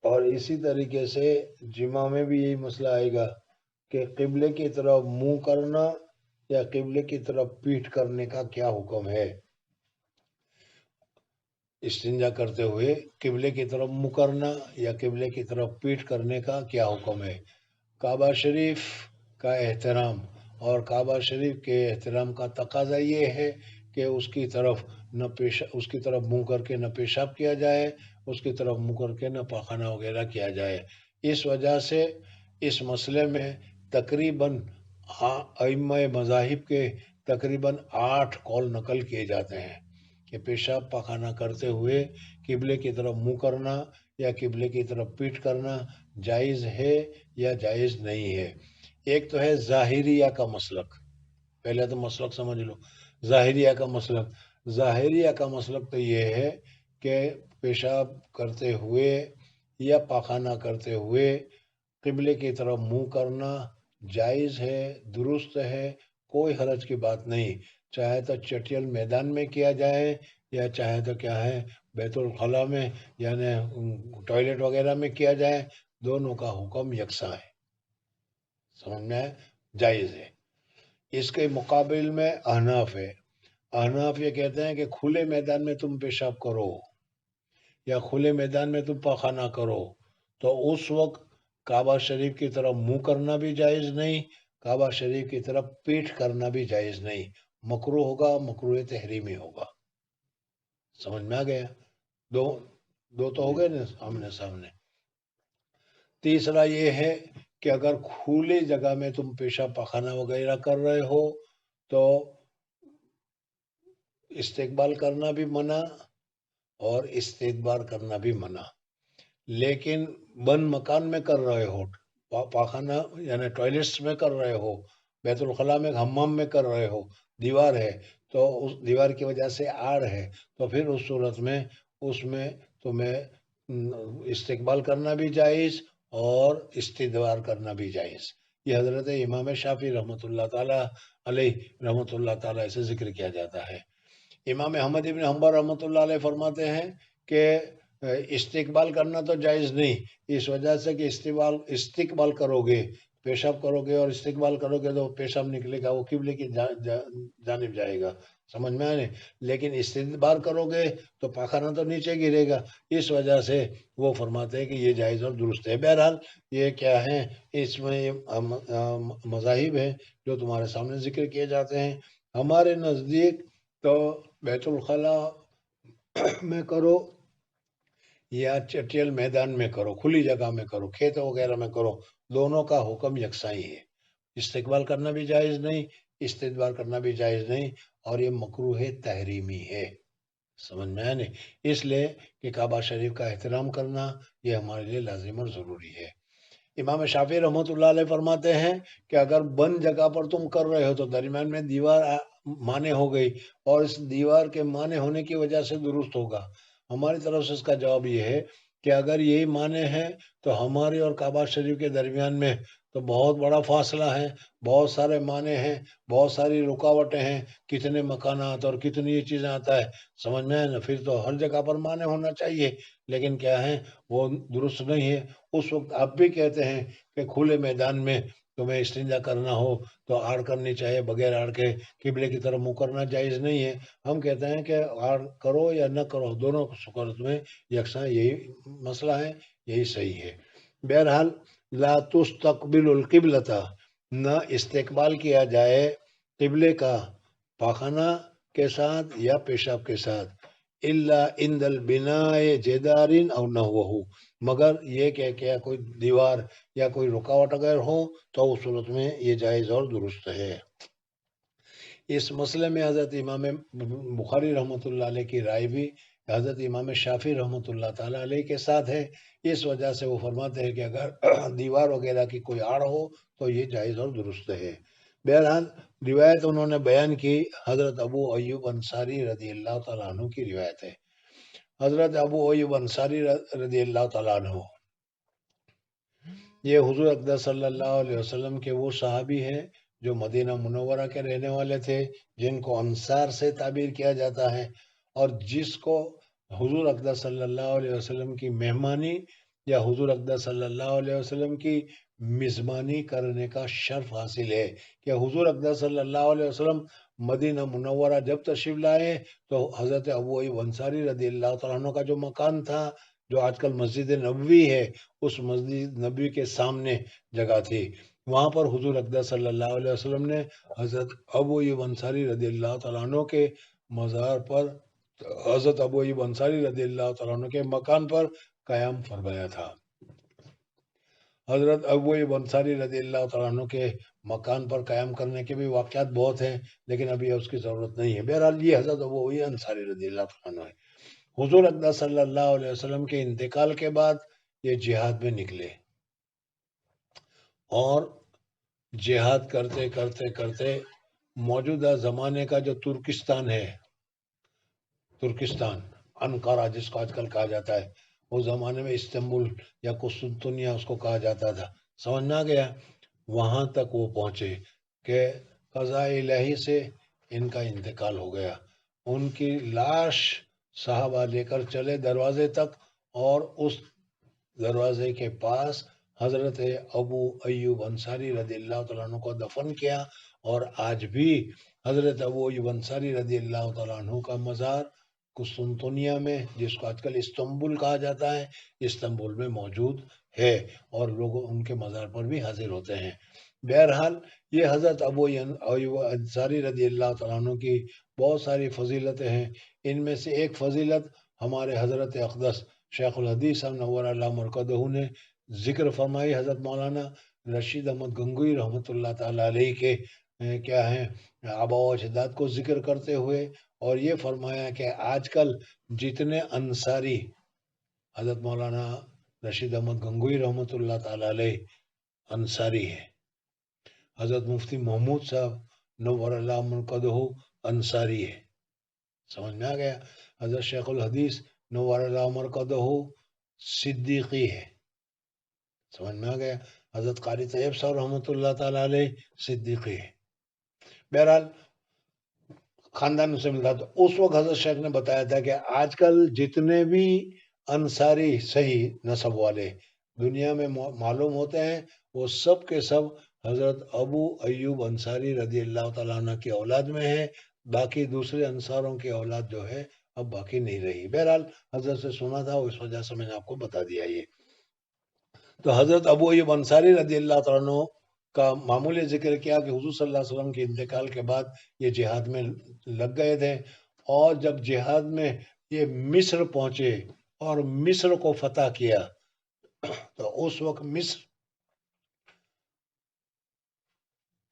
اور اسی طریقے سے جمعہ میں بھی یہی مسئلہ آئے گا کہ قبلے کی طرف منہ کرنا یا قبلے کی طرف پیٹھ کرنے کا کیا حکم ہے۔ استنجا کرتے ہوئے قبلے کی طرف منہ کرنا یا قبلے کی طرف پیٹھ کرنے کا کیا حکم ہے۔ کعبہ شریف کا احترام اور کعبہ شریف کے احترام کا تقاضا یہ ہے کہ اس کی طرف منہ کر کے نہ پیشاب کیا جائے، اس کی طرف منہ کر کے نہ پاخانہ وغیرہ کیا جائے۔ اس وجہ سے اس مسئلے میں تقریباً ائمہ مذاہب کے تقریباً 8 قول نقل کیے جاتے ہیں کہ پیشاب پاخانہ کرتے ہوئے قبلے کی طرف منہ کرنا یا قبلے کی طرف پیٹھ کرنا جائز ہے یا جائز نہیں ہے۔ ایک تو ہے ظاہریہ کا مسلک، پہلے تو مسلک سمجھ لو۔ ظاہریہ کا مسلک تو یہ ہے کہ پیشاب کرتے ہوئے یا پاخانہ کرتے ہوئے قبلے کی طرف منہ کرنا جائز ہے، درست ہے، کوئی حرج کی بات نہیں، چاہے تو چٹیل میدان میں کیا جائے یا چاہے تو کیا ہے بیت الخلاء میں یعنی ٹوائلٹ وغیرہ میں کیا جائے، دونوں کا حکم یکساں ہے، سمجھ میں جائز ہے۔ اس کے مقابل میں احناف ہے، احناف یہ کہتے ہیں کہ کھلے میدان میں تم پیشاب کرو یا کھلے میدان میں تم پاخانہ کرو تو اس وقت کعبہ شریف کی طرف منہ کرنا بھی جائز نہیں، کعبہ شریف کی طرف پیٹھ کرنا بھی جائز نہیں، مکروہ ہوگا، مکروہ تحریمی ہوگا۔ سمجھ میں آ گیا؟ دو تو ہو گئے نا سامنے۔ تیسرا یہ ہے کہ اگر کھلی جگہ میں تم پیشاب پاخانہ وغیرہ کر رہے ہو تو استقبال کرنا بھی منع اور استدبار کرنا بھی منع، لیکن بند مکان میں کر رہے ہو، پاخانہ یعنی ٹوائلٹس میں کر رہے ہو، بیت الخلاء میں حمام میں کر رہے ہو، دیوار ہے تو اس دیوار کی وجہ سے آڑ ہے تو پھر اس صورت میں اس میں تمہیں استقبال کرنا بھی جائز اور استدبار کرنا بھی جائز۔ یہ حضرت امام شافعی رحمۃ اللہ تعالیٰ علیہ رحمۃ اللہ تعالیٰ سے ذکر کیا جاتا ہے۔ امام احمد ابن حنبل رحمۃ اللہ علیہ فرماتے ہیں کہ استقبال کرنا تو جائز نہیں، اس وجہ سے کہ استقبال کرو گے، پیشاب کرو گے اور استقبال کرو گے تو پیشاب نکلے گا، وہ قبلے کی جانب جائے گا، سمجھ میں آنے، لیکن استدبار کرو گے تو پاخانہ تو نیچے گرے گا، اس وجہ سے وہ فرماتے ہیں کہ یہ جائز اور درست ہے۔ بہرحال یہ کیا ہے، اس میں مذاہب ہیں جو تمہارے سامنے ذکر کیے جاتے ہیں۔ ہمارے نزدیک تو بیت الخلاء میں کرو یا چٹیل میدان میں کرو، کھلی جگہ میں کرو، کھیت وغیرہ میں کرو، دونوں کا حکم یکساں ہی ہے، استقبال کرنا بھی جائز نہیں، استدبار کرنا بھی جائز نہیں، اور یہ مکروہ تحریمی ہے، سمجھ میں آنے، اس لیے کہ کعبہ شریف کا احترام کرنا یہ ہمارے لیے لازم اور ضروری ہے۔ امام شافعی رحمۃ اللہ علیہ فرماتے ہیں کہ اگر بند جگہ پر تم کر رہے ہو تو درمیان میں دیوار مانے ہو گئی اور اس دیوار کے مانے ہونے کی وجہ سے درست ہوگا۔ ہماری طرف سے اس کا جواب یہ ہے کہ اگر یہی مانے ہیں تو ہمارے اور کعبہ شریف کے درمیان میں تو بہت بڑا فاصلہ ہے، بہت سارے مانے ہیں، بہت ساری رکاوٹیں ہیں، کتنے مکانات اور کتنی یہ چیزیں آتا ہے، سمجھ میں آئے نا، پھر تو ہر جگہ پر مانے ہونا چاہیے، لیکن کیا ہے وہ درست نہیں ہے۔ اس وقت آپ بھی کہتے ہیں کہ کھلے میدان میں تمہیں استنجا کرنا ہو تو آڑ کرنی چاہیے، بغیر آڑ کے قبلے کی طرف منہ کرنا جائز نہیں ہے۔ ہم کہتے ہیں کہ آڑ کرو یا نہ کرو، دونوں صورت میں یکساں یہی مسئلہ ہے، یہی صحیح ہے۔ بہرحال لا تستقبل القبلۃ، نہ استقبال کیا جائے قبلے کا پاخانہ کے ساتھ یا پیشاب کے ساتھ، الا عند البناء جدار او نحوہ، مگر یہ کہ کیا کوئی دیوار یا کوئی رکاوٹ اگر ہو تو اس صورت میں یہ جائز اور درست ہے۔ اس مسئلے میں حضرت امام بخاری رحمۃ اللہ علیہ کی رائے بھی حضرت امام شافعی رحمۃ اللہ تعالیٰ علیہ کے ساتھ ہے۔ اس وجہ سے وہ فرماتے ہیں کہ اگر دیوار وغیرہ کی کوئی آڑ ہو تو یہ جائز اور درست ہے۔ بہرحال روایت انہوں نے بیان کی، حضرت ابو ایوب انصاری رضی اللہ تعالیٰ عنہ کی روایت ہے۔ حضرت ابو ایوب انصاری رضی اللہ تعالیٰ عنہ یہ حضور اقدس صلی اللہ علیہ وسلم کے وہ صحابی ہیں جو مدینہ منورہ کے رہنے والے تھے، جن کو انصار سے تعبیر کیا جاتا ہے، اور جس کو حضور اقدس صلی اللہ علیہ وسلم کی مہمانی یا حضور اقدس صلی اللہ علیہ وسلم کی میزبانی کرنے کا شرف حاصل ہے کہ حضور اقدس صلی اللہ علیہ وسلم مدینہ منورہ جب تشریف لائے تو حضرت ابو ایوب انصاری رضی اللہ تعالیٰ عنہ کا جو مکان تھا، جو آج کل مسجد نبوی ہے، اس مسجد نبوی کے سامنے جگہ تھی، وہاں پر حضور اقدس صلی اللہ علیہ وسلم نے حضرت ابو ایوب انصاری رضی اللہ تعالیٰ عنہ کے مزار پر، حضرت ابو ایوب انصاری رضی اللہ تعالیٰ عنہ کے مکان پر قیام فرمایا تھا۔ حضرت ابو ایوب انصاری رضی اللہ تعالیٰ عنہ کے مکان پر قیام کرنے کے بھی واقعات بہت ہیں، لیکن ابھی اس کی ضرورت نہیں ہے۔ بہرحال یہ حضرت ابو ایوب انصاری رضی اللہ تعالیٰ عنہ ہے۔ حضور اقدس صلی اللہ علیہ وسلم کے انتقال کے بعد یہ جہاد میں نکلے، اور جہاد کرتے کرتے کرتے موجودہ زمانے کا جو ترکستان ہے، ترکستان انقرہ جس کو آج کل کہا جاتا ہے، اس زمانے میں استنبول یا قسطنطنیہ اس کو کہا جاتا تھا، سمجھ میں آ گیا؟ وہاں تک وہ پہنچے کہ قضاء الہی سے ان کا انتقال ہو گیا۔ ان کی لاش صحابہ لے کر چلے دروازے تک، اور اس دروازے کے پاس حضرت ابو ایوب انصاری رضی اللہ تعالیٰ عنہ کو دفن کیا، اور آج بھی حضرت ابو ایوب انصاری رضی اللہ تعالیٰ عنہ کا مزار قسطنطنیہ میں، جس کو آج کل استنبول کہا جاتا ہے، استنبول میں موجود ہے، اور لوگ ان کے مزار پر بھی حاضر ہوتے ہیں۔ بہرحال یہ حضرت ابو ایوب انصاری رضی اللہ تعالیٰ عنہ کی بہت ساری فضیلتیں ہیں۔ ان میں سے ایک فضیلت ہمارے حضرت اقدس شیخ الحدیث نور اللہ مرکزہ نے ذکر فرمائی، حضرت مولانا رشید احمد گنگوئی رحمۃ اللہ تعالیٰ علیہ کے کیا ہیں آباء و اجداد کو ذکر کرتے ہوئے، اور یہ فرمایا کہ آج کل جتنے انصاری، حضرت مولانا رشید احمد گنگوئی رحمۃ اللہ تعالیٰ علیہ انصاری ہے، حضرت مفتی محمود صاحب نور اللہ مرکزہ انصاری ہے، سمجھ میں آ گیا؟ حضرت شیخ الحدیث نور اللہ مرکزہ صدیقی ہے، سمجھ میں آ گیا؟ حضرت قاری طیب صاحب رحمۃ اللہ تعالیٰ علیہ صدیقی ہے۔ بہرحال خاندان سے ملتا، تو اس وقت حضرت شیخ نے بتایا تھا کہ آج کل جتنے بھی انصاری صحیح نسب والے دنیا میں معلوم ہوتے ہیں، وہ سب کے سب حضرت ابو ایوب انصاری رضی اللہ تعالیٰ عنہ کی اولاد میں ہیں، باقی دوسرے انصاروں کی اولاد جو ہے اب باقی نہیں رہی۔ بہرحال حضرت سے سنا تھا، اس وجہ سے میں نے آپ کو بتا دیا یہ۔ تو حضرت ابو ایوب انصاری رضی اللہ تعالیٰ عنہ کا معمولی ذکر کیا کہ حضور صلی اللہ علیہ وسلم کے انتقال کے بعد یہ جہاد میں لگ گئے تھے، اور جب جہاد میں یہ مصر پہنچے اور مصر کو فتح کیا، تو اس وقت مصر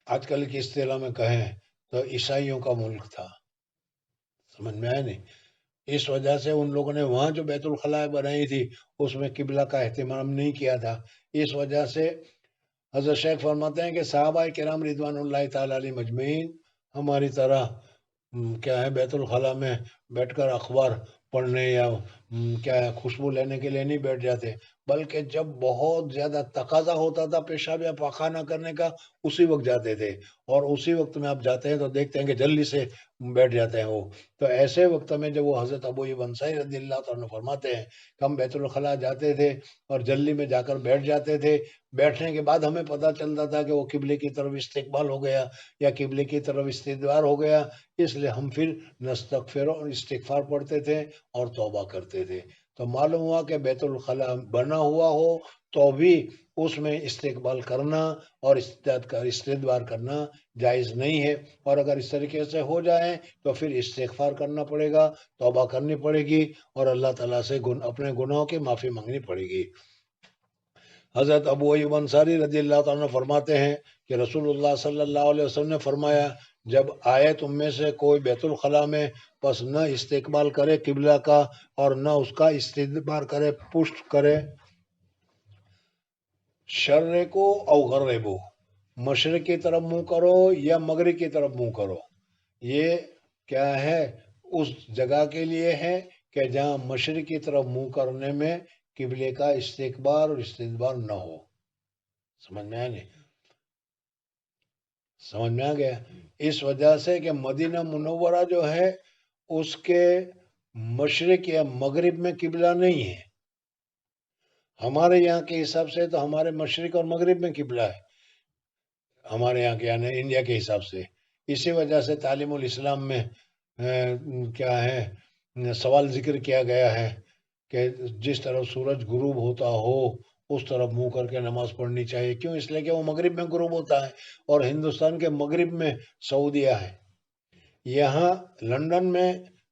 آج کل کی اصطلاح میں کہیں تو عیسائیوں کا ملک تھا، سمجھ میں آیا نہیں؟ اس وجہ سے ان لوگوں نے وہاں جو بیت الخلاء بنائی تھی اس میں قبلہ کا اہتمام نہیں کیا تھا۔ اس وجہ سے حضرت شیخ فرماتے ہیں کہ صحابہ کرام رضوان اللہ تعالیٰ علیہ مجمعین ہماری طرح کیا ہے بیت الخلاء میں بیٹھ کر اخبار پڑھنے یا کیا ہے خوشبو لینے کے لیے نہیں بیٹھ جاتے، بلکہ جب بہت زیادہ تقاضا ہوتا تھا پیشاب یا پاخانہ کرنے کا اسی وقت جاتے تھے، اور اسی وقت میں آپ جاتے ہیں تو دیکھتے ہیں کہ جلدی سے بیٹھ جاتے ہیں وہ. تو ایسے وقت میں جب وہ حضرت ابو ایوب انصاری رضی اللہ تعالیٰ عنہ فرماتے ہیں کہ ہم بیت الخلاء جاتے تھے اور جلدی میں جا کر بیٹھ جاتے تھے، بیٹھنے کے بعد ہمیں پتہ چلتا تھا کہ وہ قبلے کی طرف استقبال ہو گیا یا قبلے کی طرف استدبار ہو گیا، اس لیے ہم پھر نستغفر اور استغفار پڑھتے تھے اور توبہ کرتے تھے. تو معلوم ہوا کہ بیت الخلاء بنا ہوا ہو تو بھی اس میں استقبال کرنا اور استدبار کرنا جائز نہیں ہے، اور اگر اس طریقے سے ہو جائے تو پھر استغفار کرنا پڑے گا، توبہ کرنی پڑے گی اور اللہ تعالیٰ سے اپنے گناہوں کی معافی مانگنی پڑے گی. حضرت ابو ایوب انصاری رضی اللہ تعالیٰ عنہ فرماتے ہیں کہ رسول اللہ صلی اللہ علیہ وسلم نے فرمایا، جب آئے تم میں سے کوئی بیت الخلاء میں، پس نہ استقبال کرے قبلہ کا اور نہ اس کا استدبار کرے، پشت کرے. شرے کو او غربو، مشرق کی طرف منہ کرو یا مغرب کی طرف منہ کرو، یہ کیا ہے اس جگہ کے لیے ہے کہ جہاں مشرق کی طرف منہ کرنے میں قبلے کا استقبال اور استدبار نہ ہو. سمجھ میں آیا نہیں؟ سمجھ میں آ گیا. اس وجہ سے کہ مدینہ منورہ جو ہے اس کے مشرق یا مغرب میں قبلہ نہیں ہے. ہمارے یہاں کے حساب سے تو ہمارے مشرق اور مغرب میں قبلہ ہے، ہمارے یہاں کے یعنی انڈیا کے حساب سے. اسی وجہ سے تعلیم الاسلام میں کیا ہے سوال ذکر کیا گیا ہے کہ جس طرف سورج غروب ہوتا ہو اس طرف منہ کر کے نماز پڑھنی چاہیے. کیوں؟ اس لیے کہ وہ مغرب میں غروب ہوتا ہے اور ہندوستان کے مغرب میں سعودیہ ہے. یہاں لندن میں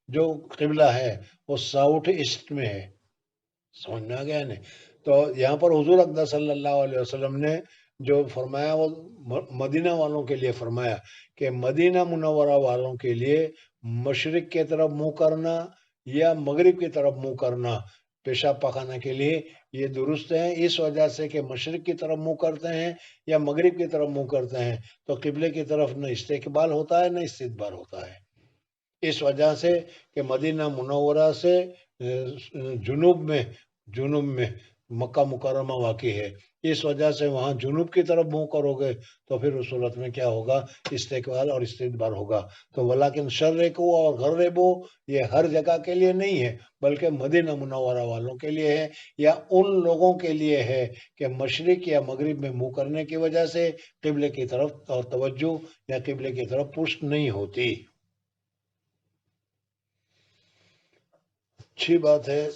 جو قبلہ ہے وہ ساؤتھ ایسٹ میں ہے. سمجھ میں آ گیا نہیں؟ تو یہاں پر حضور اقدس صلی اللہ علیہ وسلم نے جو فرمایا وہ مدینہ والوں کے لیے فرمایا کہ مدینہ منورہ والوں کے لیے مشرق کی طرف منہ کرنا یا مغرب کی طرف منہ کرنا پیشاب پخانہ کے لیے یہ درست ہے. اس وجہ سے کہ مشرق کی طرف منہ کرتے ہیں یا مغرب کی طرف منہ کرتے ہیں تو قبلے کی طرف نہ استقبال ہوتا ہے نہ استدبار ہوتا ہے. اس وجہ سے کہ مدینہ منورہ سے جنوب میں مکہ مکرمہ واقع ہے، اس وجہ سے وہاں جنوب کی طرف منہ کرو گے تو پھر اس صورت میں کیا ہوگا؟ استقبال اور استدبار ہوگا. تو ولیکن شرقو اور غربو یہ ہر جگہ کے لیے نہیں ہے بلکہ مدینہ منورہ والوں کے لیے ہے، یا ان لوگوں کے لیے ہے کہ مشرق یا مغرب میں منہ کرنے کی وجہ سے قبلے کی طرف اور توجہ یا قبلے کی طرف پشت نہیں ہوتی. اچھی بات ہے.